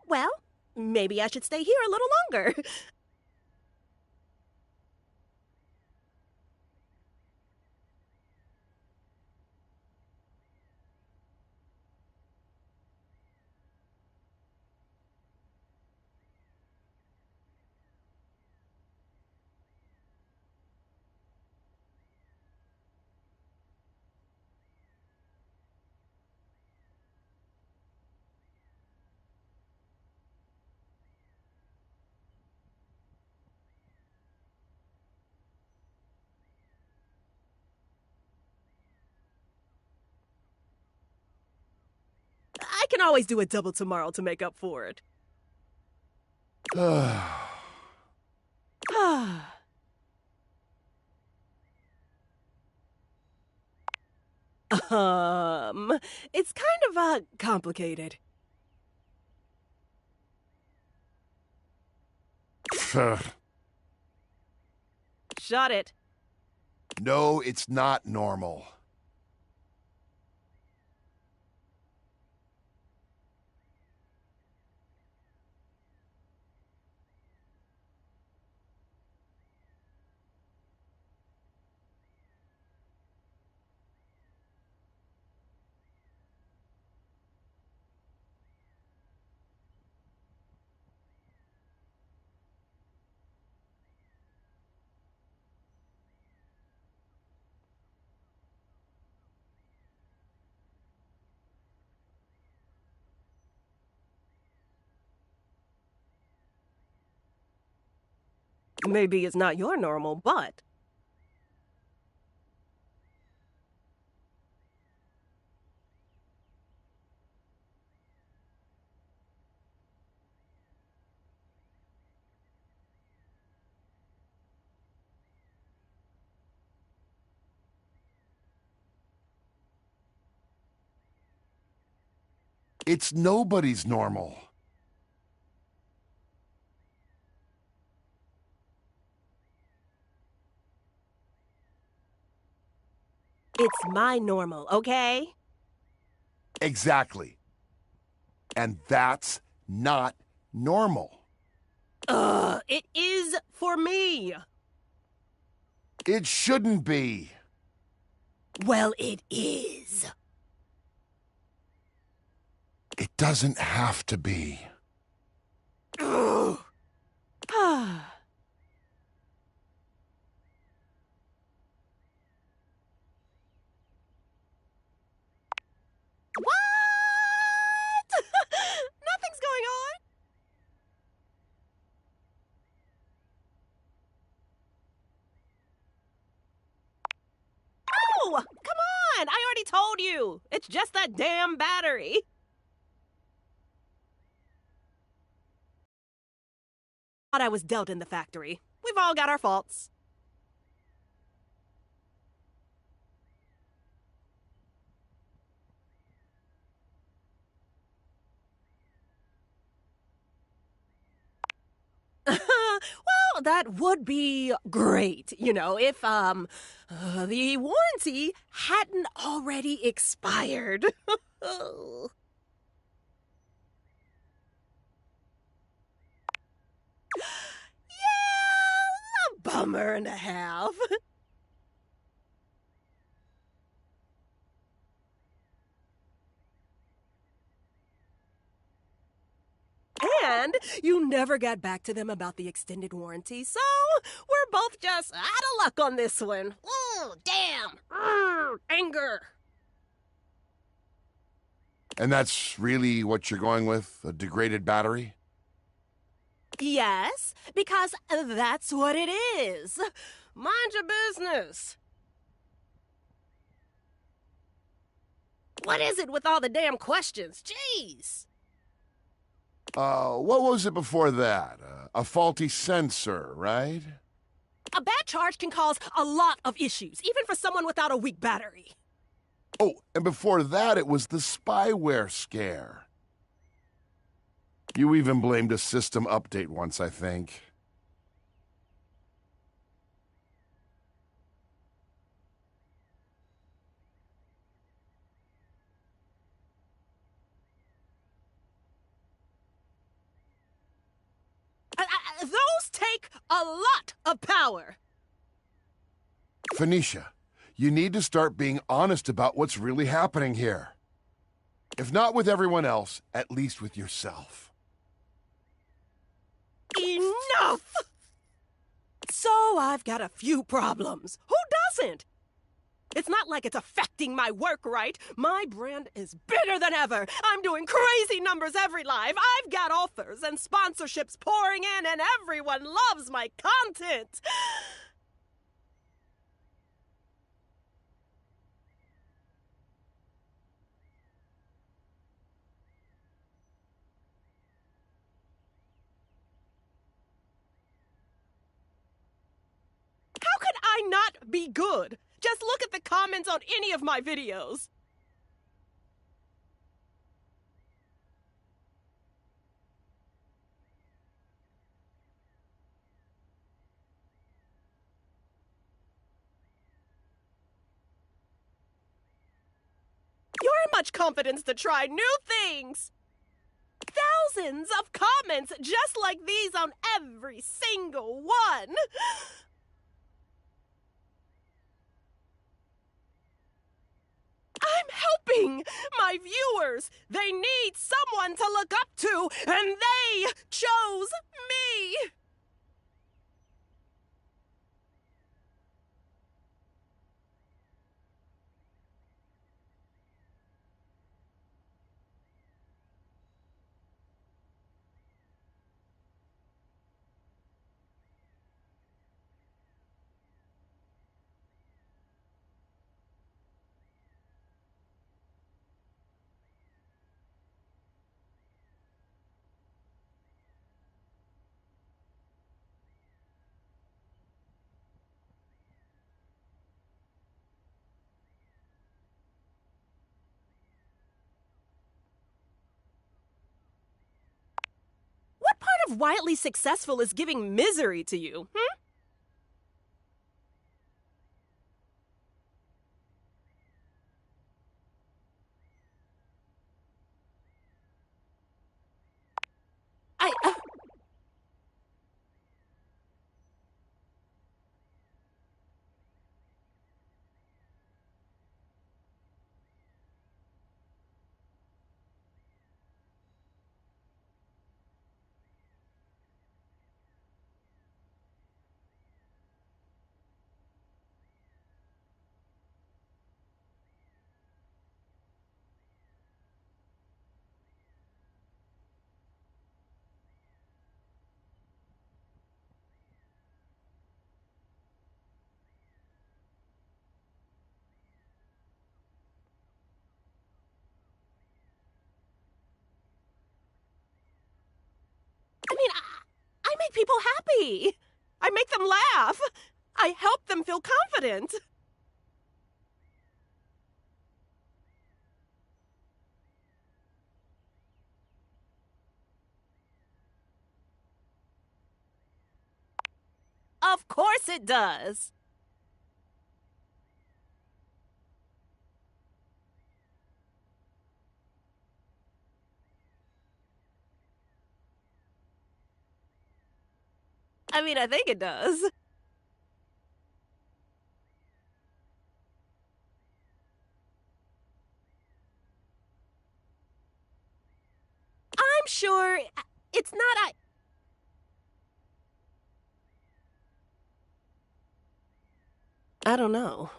Well, maybe I should stay here a little longer. I can always do a double tomorrow to make up for it. It's kind of, complicated. Shut it. No, it's not normal. Maybe it's not your normal, but... It's nobody's normal. It's my normal, okay? Exactly. And that's not normal. It is for me. It shouldn't be. Well, it is. It doesn't have to be. Ugh. What? Nothing's going on. Oh, come on! I already told you. It's just that damn battery. Thought I was dealt in the factory. We've all got our faults. Well, that would be great, you know, if, the warranty hadn't already expired. Yeah, a bummer and a half. And you never got back to them about the extended warranty, so we're both just out of luck on this one. Ooh, damn. Anger. And that's really what you're going with? A degraded battery? Yes, because that's what it is. Mind your business. What is it with all the damn questions? Jeez. What was it before that? A faulty sensor, right? A bad charge can cause a lot of issues, even for someone without a weak battery. Oh, and before that, it was the spyware scare. You even blamed a system update once, I think. Those take a lot of power. Phoenicia, you need to start being honest about what's really happening here. If not with everyone else, at least with yourself. Enough! So I've got a few problems. Who doesn't? It's not like it's affecting my work, right? My brand is bigger than ever. I'm doing crazy numbers every live. I've got offers and sponsorships pouring in, and everyone loves my content. How could I not be good? Just look at the comments on any of my videos. You're in much confidence to try new things. Thousands of comments just like these on every single one. I'm helping my viewers. They need someone to look up to, and they chose me. What part of wildly successful is giving misery to you, people happy. I make them laugh. I help them feel confident. Of course it does. I mean, I think it does. I'm sure it's not I don't know.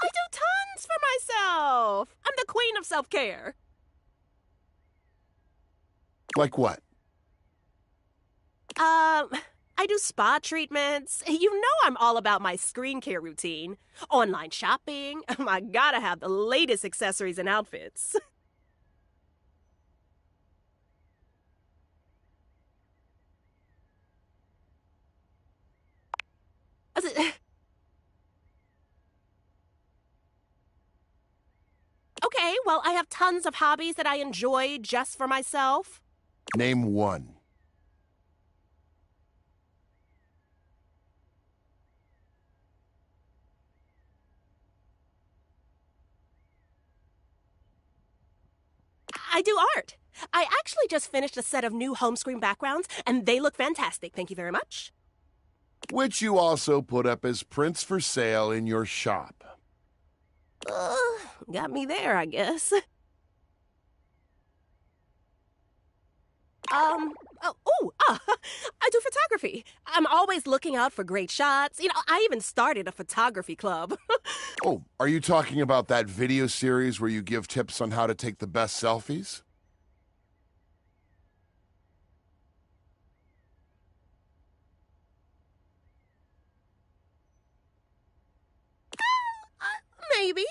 I do tons for myself. I'm the queen of self-care. Like what? I do spa treatments. You know I'm all about my screen care routine. Online shopping. I gotta have the latest accessories and outfits. Okay, well, I have tons of hobbies that I enjoy just for myself. Name one. I do art. I actually just finished a set of new home screen backgrounds, and they look fantastic. Thank you very much. Which you also put up as prints for sale in your shop. Got me there, I guess. I do photography. I'm always looking out for great shots. You know, I even started a photography club. Oh, are you talking about that video series where you give tips on how to take the best selfies? Maybe.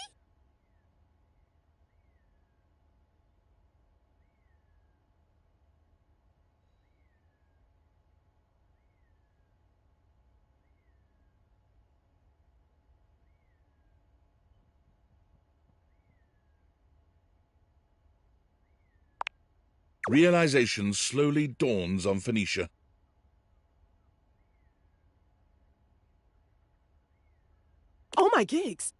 Realization slowly dawns on Phoenicia. Oh my gigs.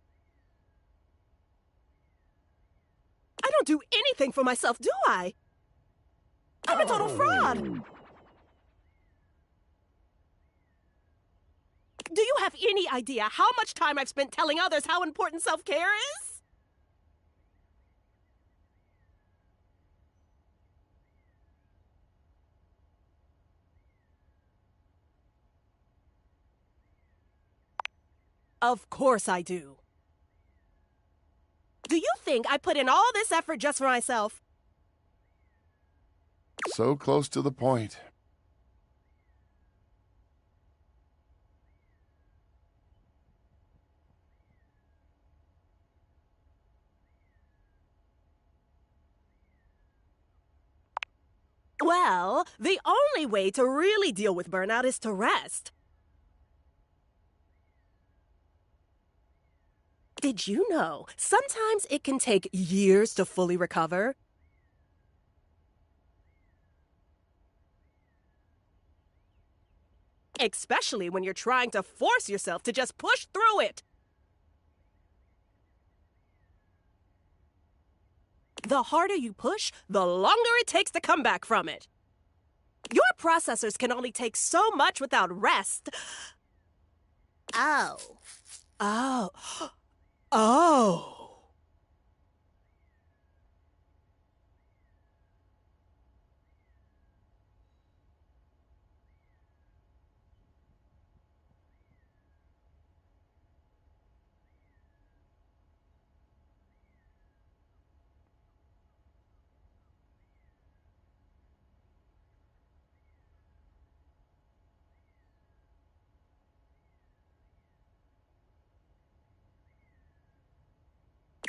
I don't do anything for myself, do I? I'm a total fraud. Do you have any idea how much time I've spent telling others how important self-care is? Of course I do. Do you think I put in all this effort just for myself? So close to the point. Well, the only way to really deal with burnout is to rest. Did you know sometimes it can take years to fully recover? Especially when you're trying to force yourself to just push through it. The harder you push, the longer it takes to come back from it. Your processors can only take so much without rest. Oh. Oh. Oh.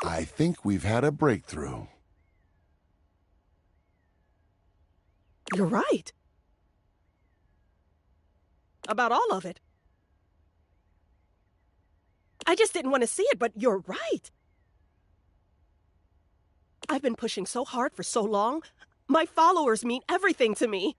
I think we've had a breakthrough. You're right. About all of it. I just didn't want to see it, but you're right. I've been pushing so hard for so long. My followers mean everything to me.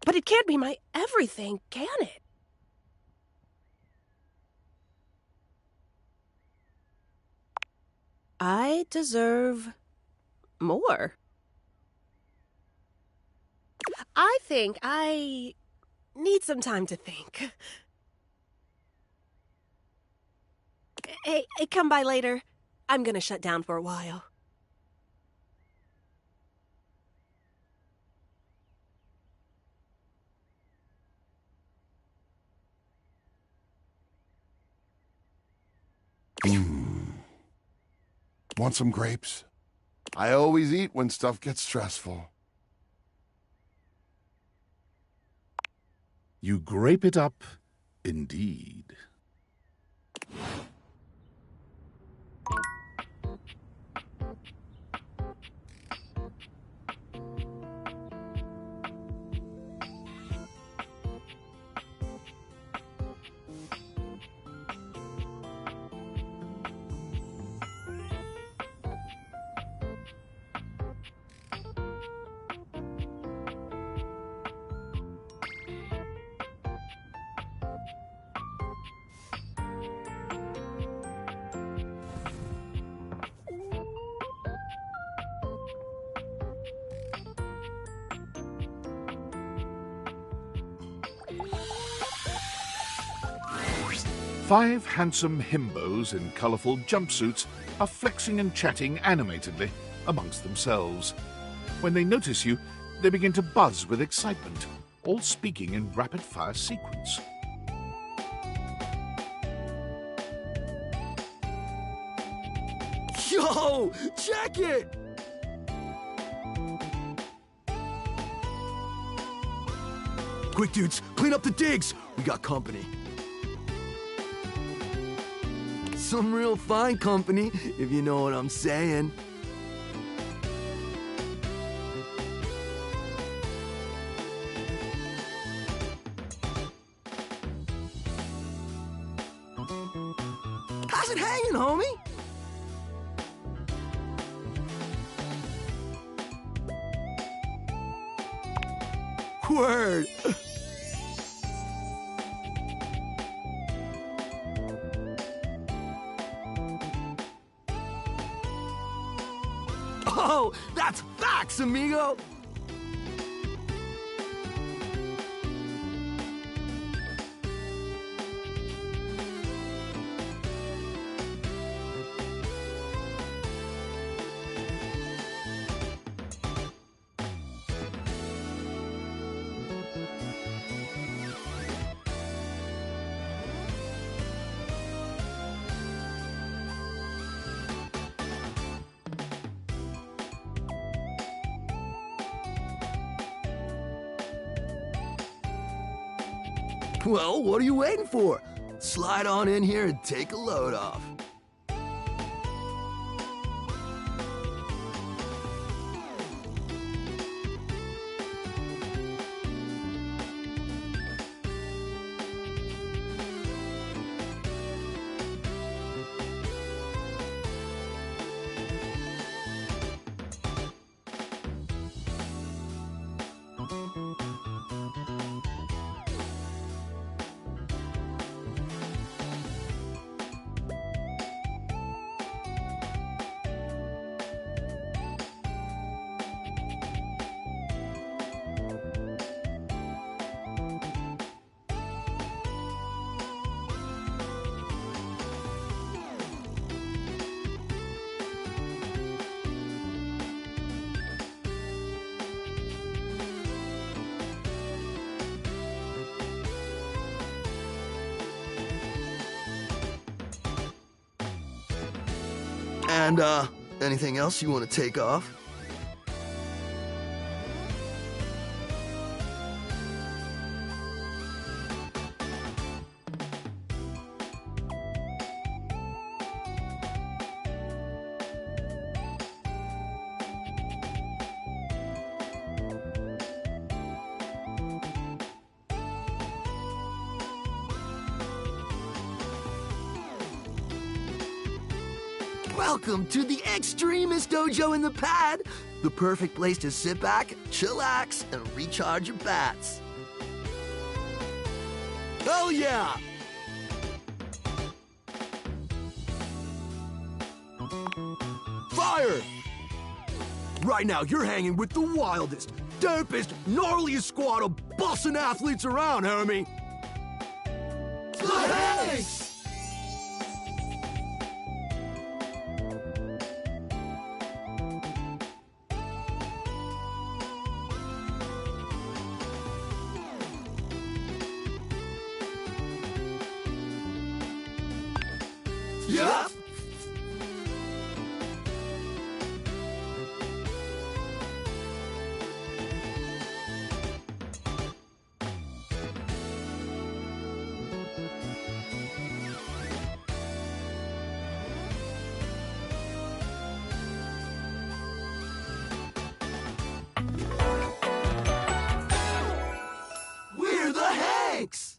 But it can't be my everything, can it? I deserve more. I think I need some time to think. Hey, come by later. I'm gonna shut down for a while. Want some grapes? I always eat when stuff gets stressful. You grape it up, indeed. Five handsome himbos in colourful jumpsuits are flexing and chatting animatedly amongst themselves. When they notice you, they begin to buzz with excitement, all speaking in rapid-fire sequence. Yo, check it! Quick, dudes, clean up the digs. We got company. Some real fine company, if you know what I'm saying. How's it hanging, homie? Word. Oh, that's facts, amigo! Well, what are you waiting for? Slide on in here and take a load off. And, anything else you want to take off? Welcome to the Extremist Dojo in the Pad, the perfect place to sit back, chillax, and recharge your bats. Oh yeah! Fire! Right now, you're hanging with the wildest, derpest, gnarliest squad of bussin' athletes around, homie. Thanks! Yup! We're the Hanks!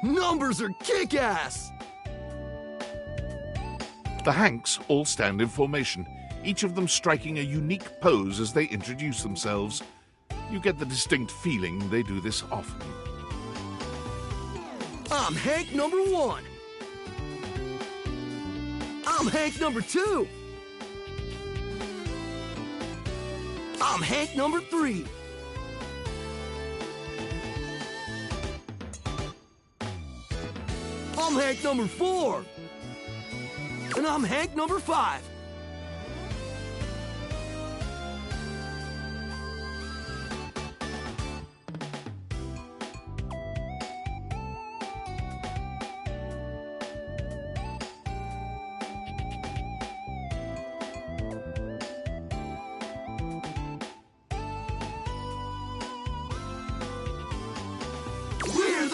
Numbers are kick-ass! The Hanks all stand in formation, each of them striking a unique pose as they introduce themselves. You get the distinct feeling they do this often. I'm Hank number 1. I'm Hank number 2. I'm Hank number 3. I'm Hank number 4. And I'm Hank number 5.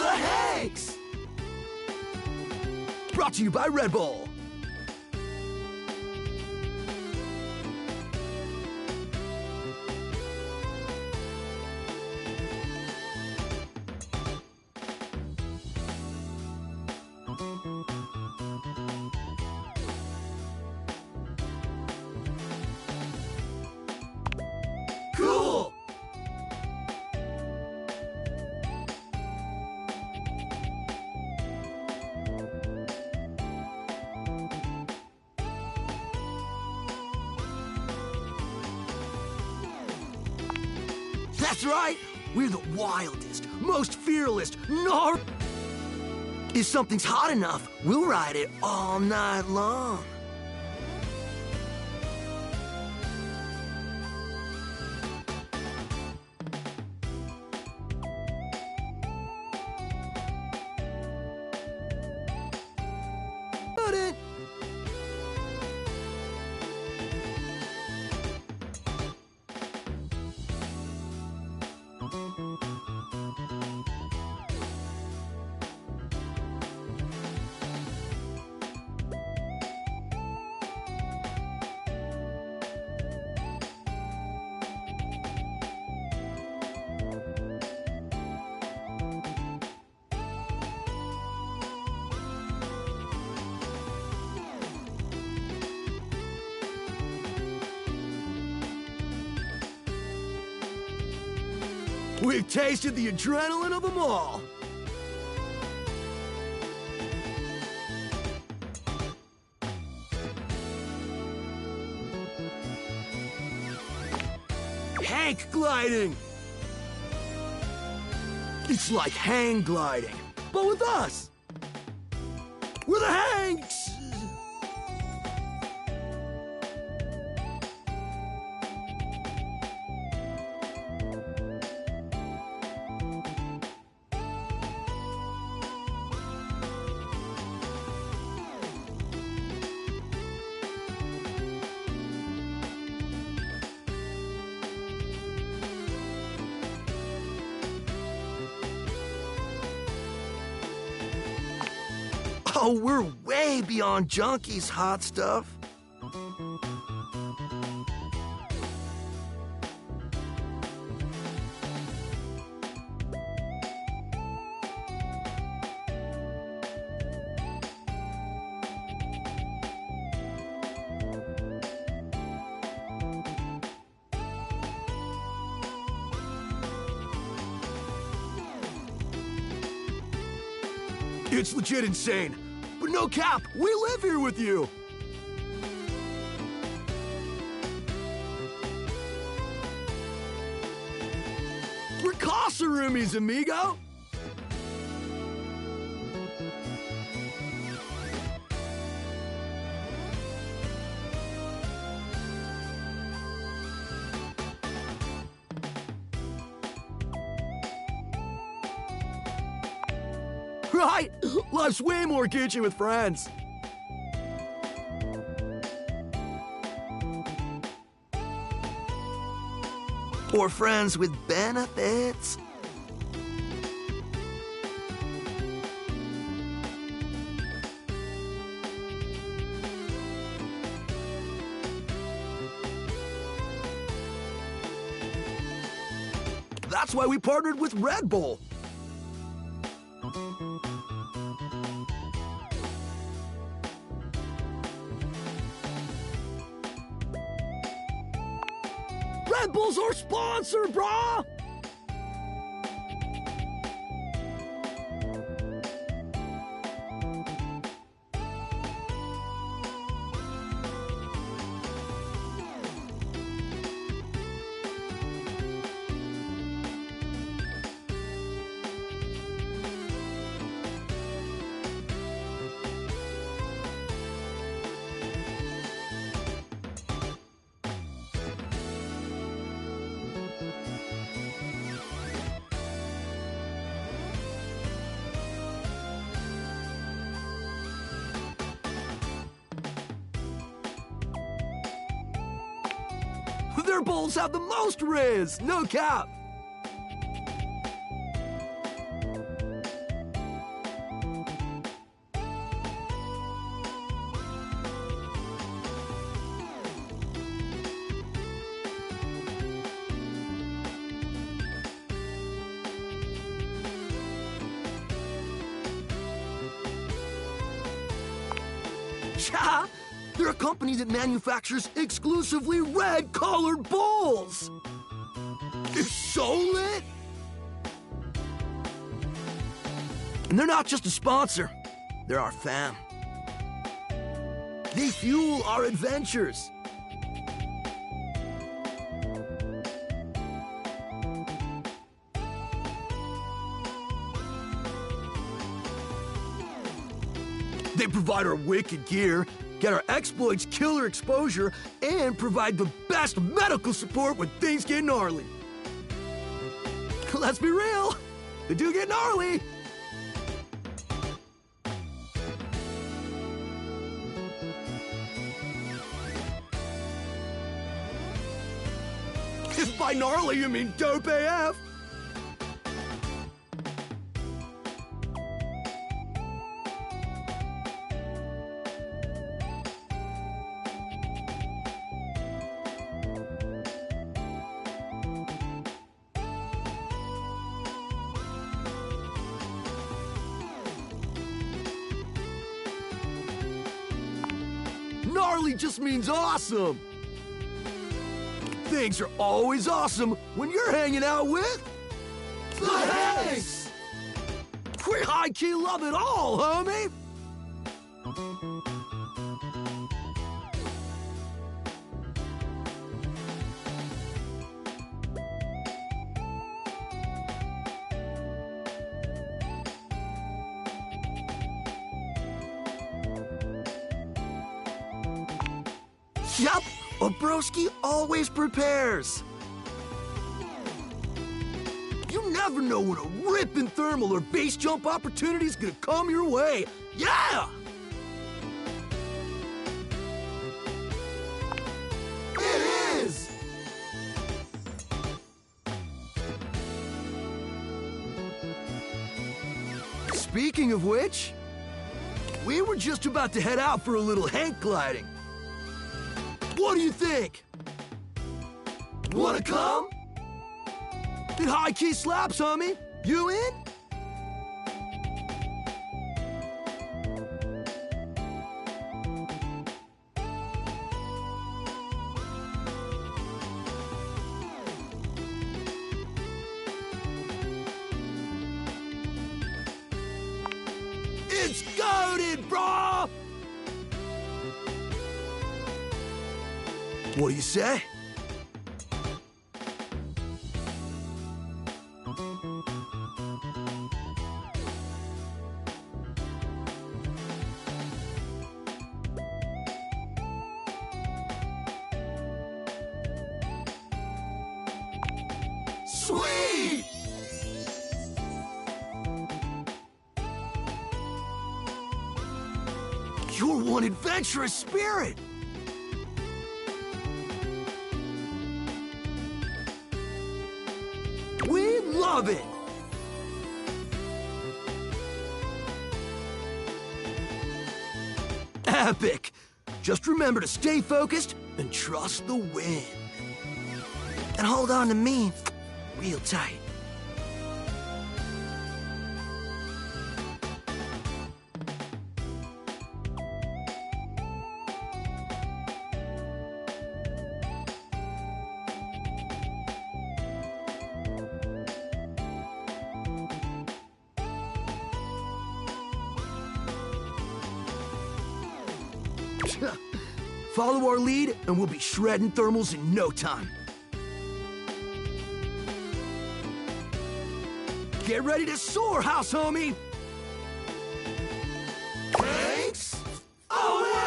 the Hanks! Brought to you by Red Bull. Cool! That's right! We're the wildest, most fearless, If something's hot enough, we'll ride it all night long. But it... We've tasted the adrenaline of them all. Hank gliding! It's like hang gliding, but with us! We're the Hanks! Oh, we're way beyond junkies, hot stuff. It's legit insane. But no cap, we live here with you! We're casa roomies, amigo! Right? Life's way more Gucci with friends. Or friends with benefits. That's why we partnered with Red Bull. Red Bull's our sponsor, brah! Their bowls have the most riz, no cap. Yeah, they're a company that manufactures exclusively red-colored bowls. It's so lit. And they're not just a sponsor, they're our fam. They fuel our adventures. They provide our wicked gear, get our exploits killer exposure, and provide the best medical support when things get gnarly. Let's be real, they do get gnarly. If by gnarly you mean dope AF. Gnarly just means awesome. Things are always awesome when you're hanging out with the Hanks. We high-key love it all, homie. Yup, a broski always prepares. You never know when a ripping thermal or base jump opportunity's gonna come your way. Yeah! It is! Speaking of which, we were just about to head out for a little Hank gliding. What do you think? Wanna come? It high-key slaps, homie. You in? It's goated, brah! What do you say? Sweet! You're one adventurous spirit. We love it! Epic! Just remember to stay focused and trust the wind. And hold on to me real tight. Follow our lead, and we'll be shredding thermals in no time. Get ready to soar, house homie! Thanks! Away!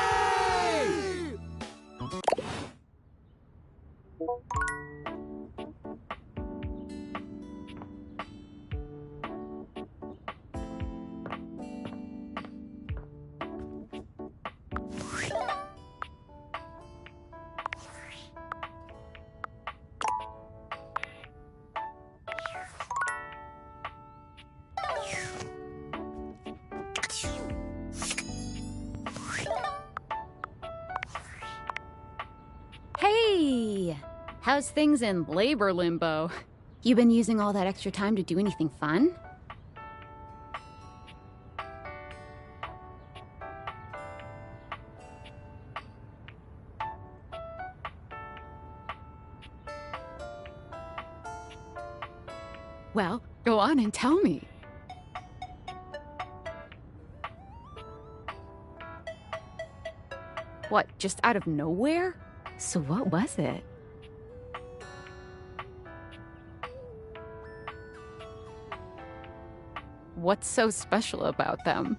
Hey! How's things in labor limbo? You been using all that extra time to do anything fun? Go on and tell me. What, just out of nowhere? So what was it? What's so special about them?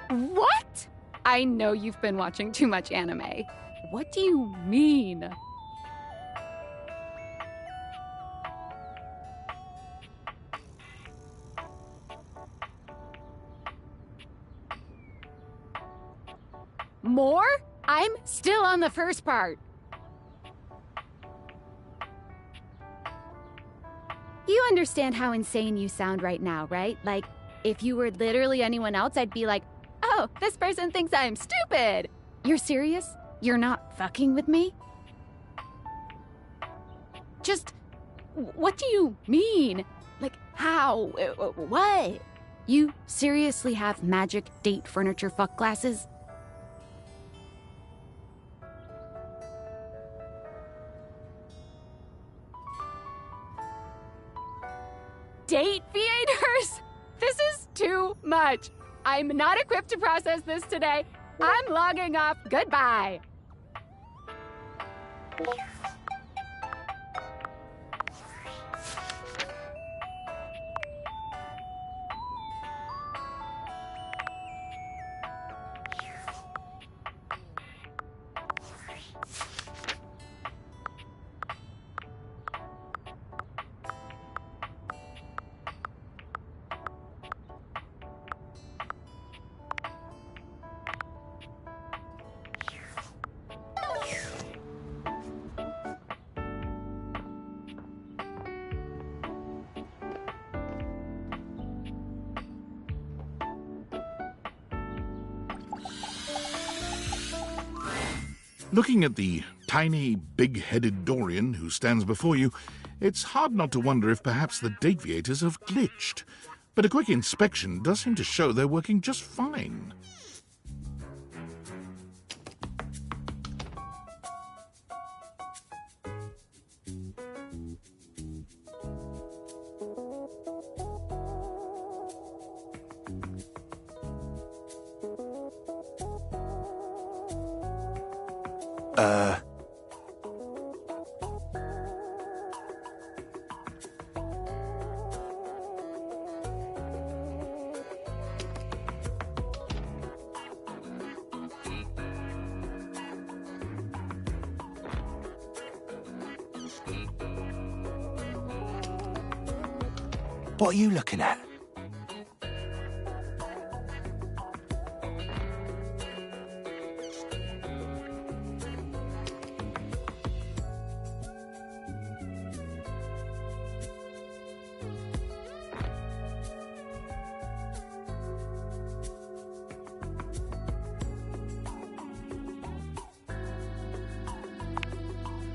What? I know you've been watching too much anime. What do you mean? More? I'm still on the first part. You understand how insane you sound right now, right? Like, if you were literally anyone else, I'd be like, oh, this person thinks I'm stupid. You're serious? You're not fucking with me? Just, what do you mean? Like, how? What? You seriously have magic date furniture fuck glasses? Date theaters? This is too much. I'm not equipped to process this today. I'm logging off. Goodbye. Looking at the tiny, big-headed Dorian who stands before you, it's hard not to wonder if perhaps the Dateviators have glitched. But a quick inspection does seem to show they're working just fine. What are you looking at?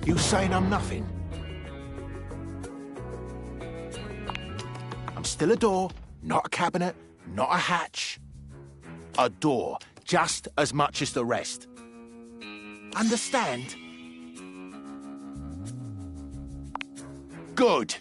You saying I'm nothing? I'm still a door, not a cabinet, not a hatch. A door, just as much as the rest. Understand? Good.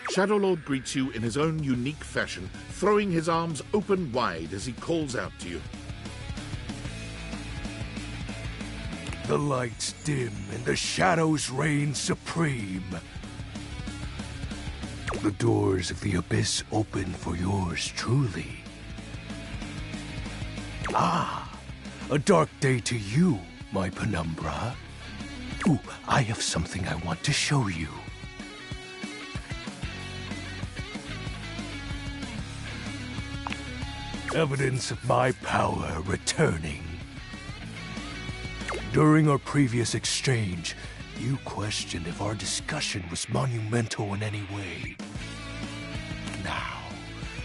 Shadowlord greets you in his own unique fashion, throwing his arms open wide as he calls out to you. The lights dim and the shadows reign supreme. The doors of the abyss open for yours truly. Ah, a dark day to you, my penumbra. Ooh, I have something I want to show you. Evidence of my power returning. During our previous exchange, You questioned if our discussion was monumental in any way. Now,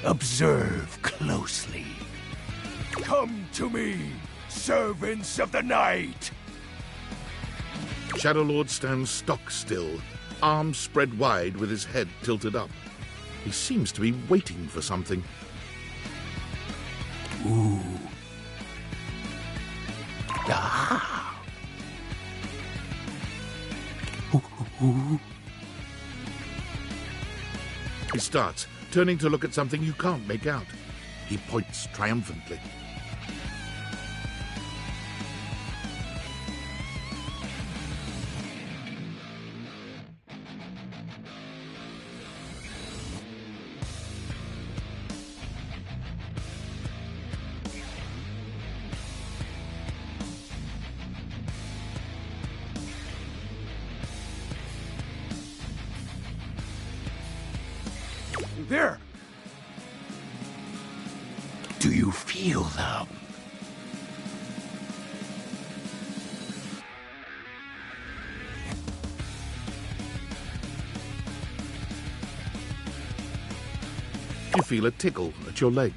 observe closely. Come to me, servants of the night! Shadowlord stands stock still, arms spread wide with his head tilted up. He seems to be waiting for something. Ooh. Ah. Ooh. He starts, turning to look at something you can't make out. He points triumphantly. There! Do you feel them? You feel a tickle at your leg.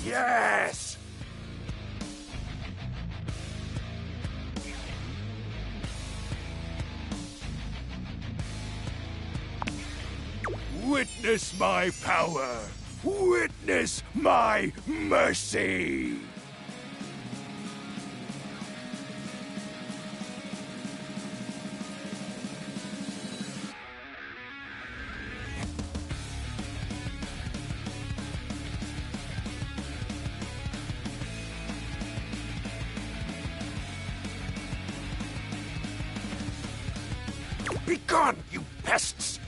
Yes! Witness my power! Witness my mercy! Begone, you pests!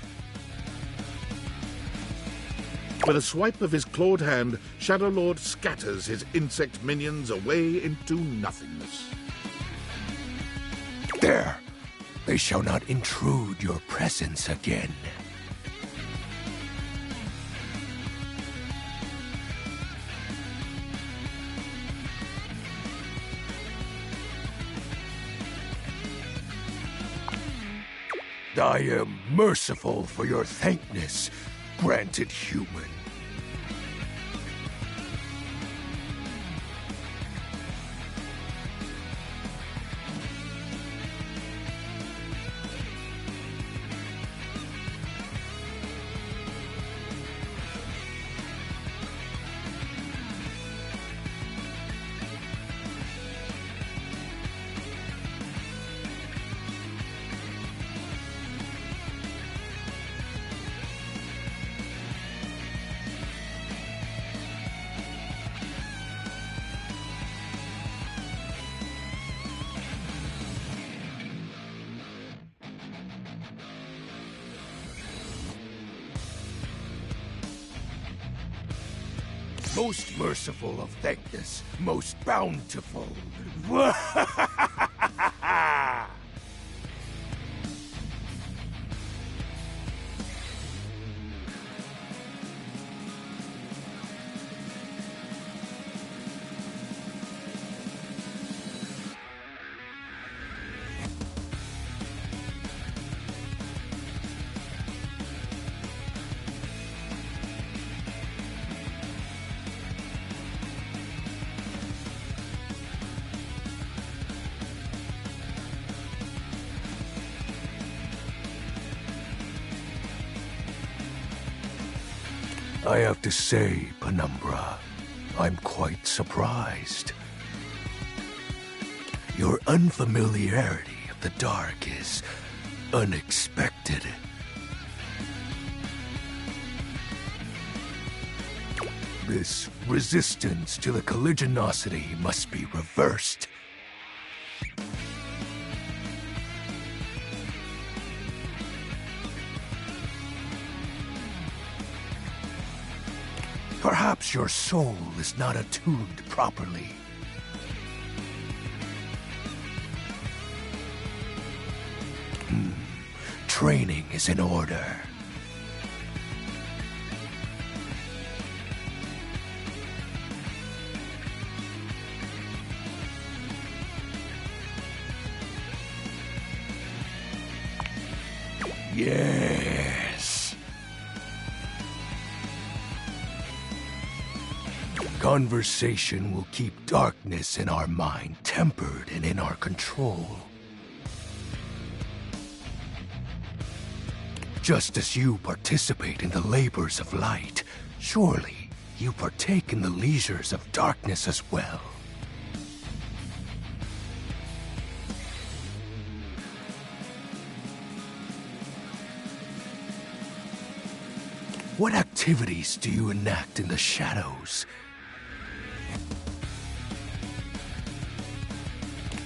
With a swipe of his clawed hand, Shadowlord scatters his insect minions away into nothingness. There! They shall not intrude your presence again. I am merciful for your thankness, granted human. Most merciful of thankness, most bountiful. I have to say, Penumbra, I'm quite surprised. Your unfamiliarity of the dark is unexpected. This resistance to the colligiosity must be reversed. Perhaps your soul is not attuned properly. Training is in order. Yes. Conversation will keep darkness in our mind tempered and in our control. Just as you participate in the labors of light, surely you partake in the leisures of darkness as well. What activities do you enact in the shadows?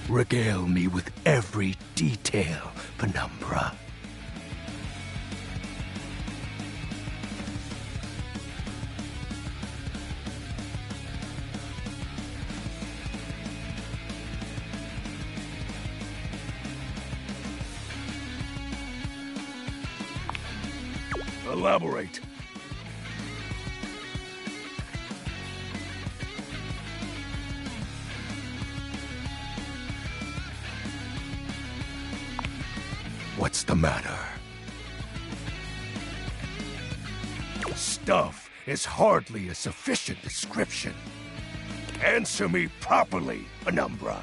Regale me with every detail, Penumbra. Elaborate. What's the matter? Stuff is hardly a sufficient description. Answer me properly, Penumbra.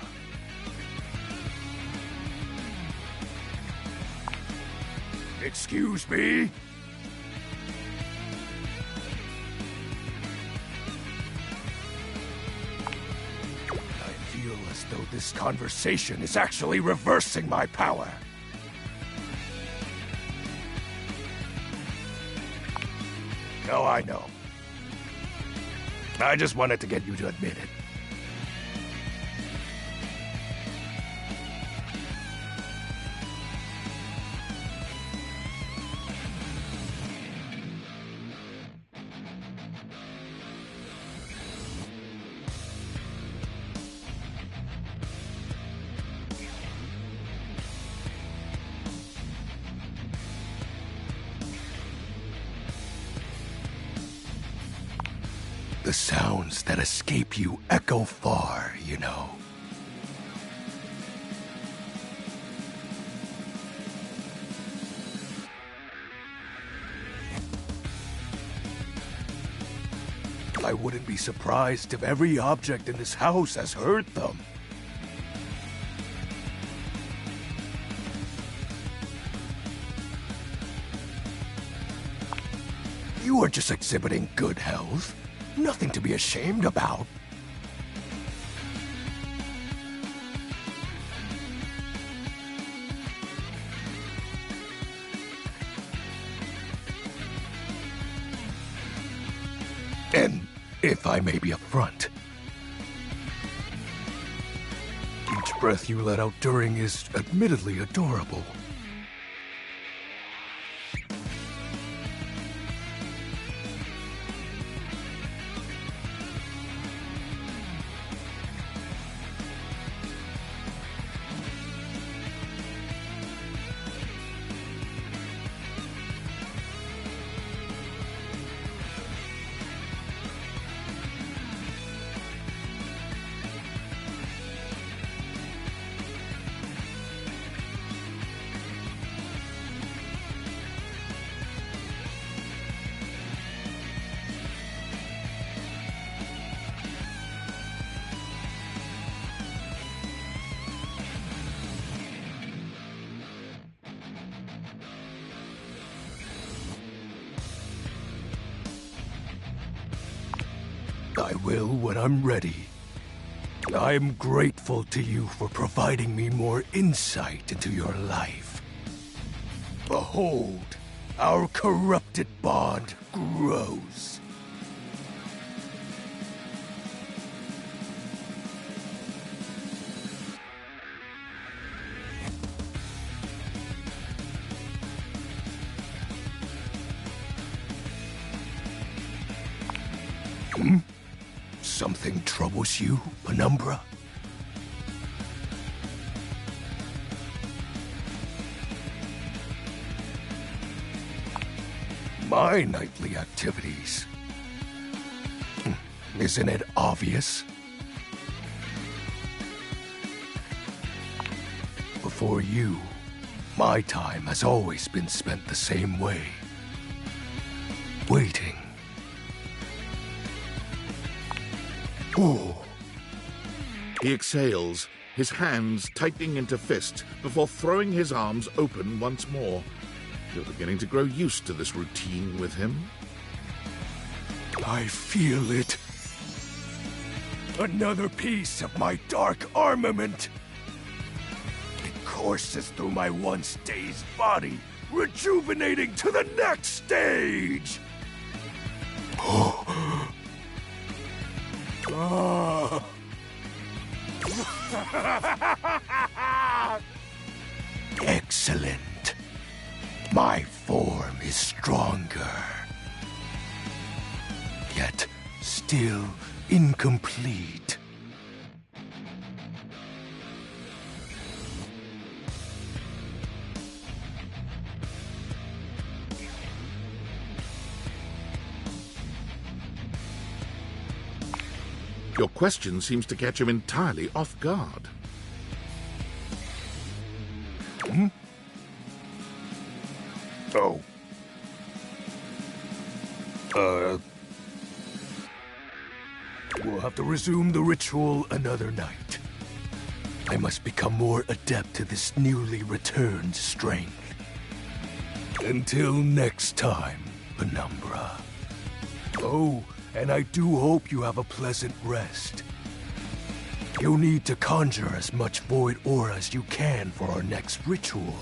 Excuse me? I feel as though this conversation is actually reversing my power. Oh, I know. I just wanted to get you to admit it. The sounds that escape you echo far, you know. I wouldn't be surprised if every object in this house has heard them. You are just exhibiting good health. Nothing to be ashamed about. And if I may be upfront, each breath you let out during is admittedly adorable. I will when I'm ready. I'm grateful to you for providing me more insight into your life. Behold, our corrupted bond grows. Something troubles you, Penumbra? My nightly activities. Isn't it obvious? Before you, my time has always been spent the same way. Waiting. Oh. He exhales, his hands tightening into fists before throwing his arms open once more. You're beginning to grow used to this routine with him. I feel it. Another piece of my dark armament. It courses through my once dazed body, rejuvenating to the next stage. Excellent. My form is stronger. Yet still incomplete. Your question seems to catch him entirely off guard. Oh. We'll have to resume the ritual another night. I must become more adept to this newly returned strength. Until next time, Penumbra. Oh, and I do hope you have a pleasant rest. You'll need to conjure as much void aura as you can for our next ritual.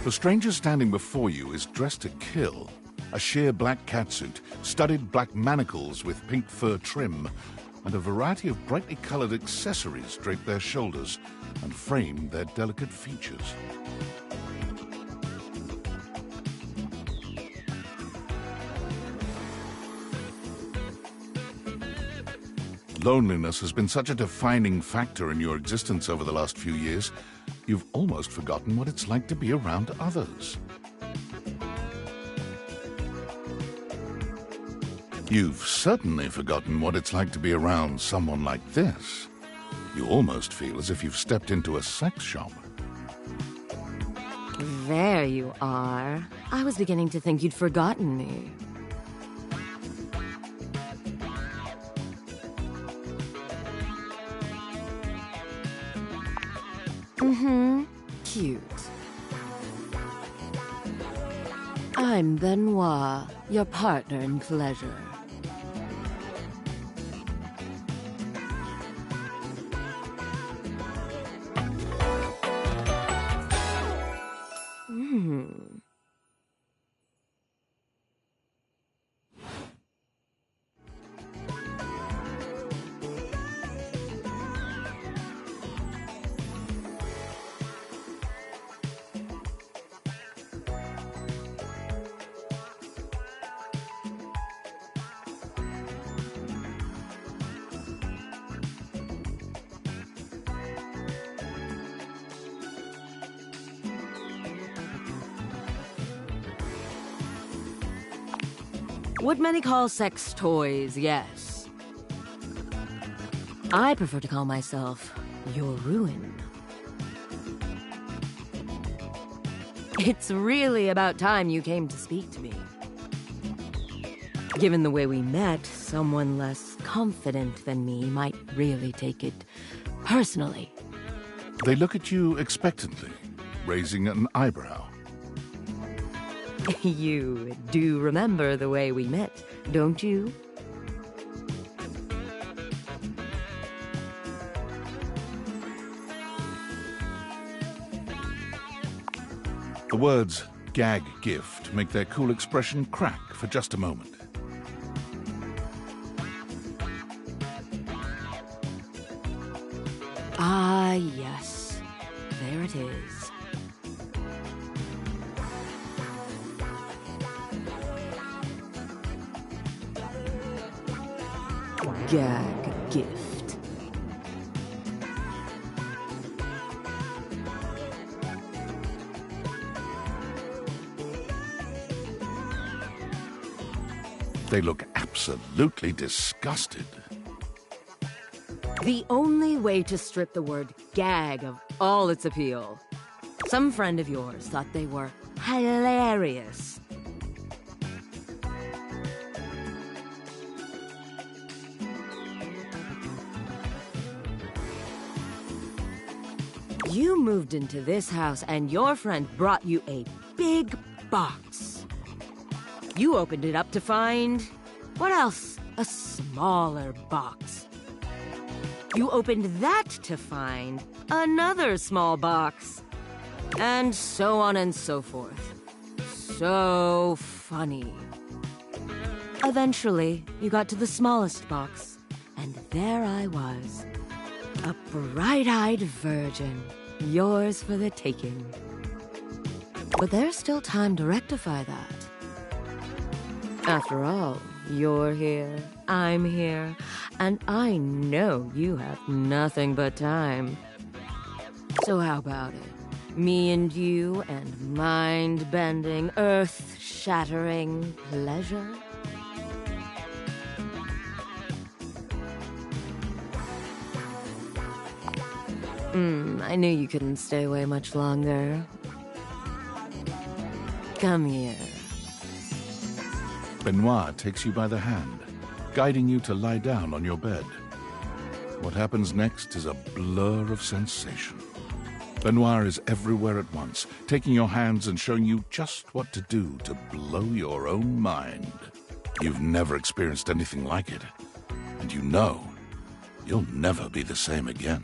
The stranger standing before you is dressed to kill. A sheer black catsuit, studded black manacles with pink fur trim, and a variety of brightly colored accessories drape their shoulders and frame their delicate features. Loneliness has been such a defining factor in your existence over the last few years, you've almost forgotten what it's like to be around others. You've certainly forgotten what it's like to be around someone like this. You almost feel as if you've stepped into a sex shop. There you are. I was beginning to think you'd forgotten me. Mm-hmm. Cute. I'm Benoit, your partner in pleasure. What many call sex toys, yes. I prefer to call myself your ruin. It's really about time you came to speak to me. Given the way we met, someone less confident than me might really take it personally. They look at you expectantly, raising an eyebrow. You do remember the way we met, don't you? The words gag gift make their cool expression crack for just a moment. Ah, yes. There it is. Gag gift. They look absolutely disgusted. The only way to strip the word gag of all its appeal. Some friend of yours thought they were hilarious. You moved into this house and your friend brought you a big box. You opened it up to find... what else? A smaller box. You opened that to find another small box. And so on and so forth. So funny. Eventually, you got to the smallest box, and there I was. A bright-eyed virgin, yours for the taking. But there's still time to rectify that. After all, you're here, I'm here, and I know you have nothing but time. So how about it? Me and you and mind-bending, earth-shattering pleasure? I knew you couldn't stay away much longer. Come here. Benoit takes you by the hand, guiding you to lie down on your bed. What happens next is a blur of sensation. Benoit is everywhere at once, taking your hands and showing you just what to do to blow your own mind. You've never experienced anything like it, and you know you'll never be the same again.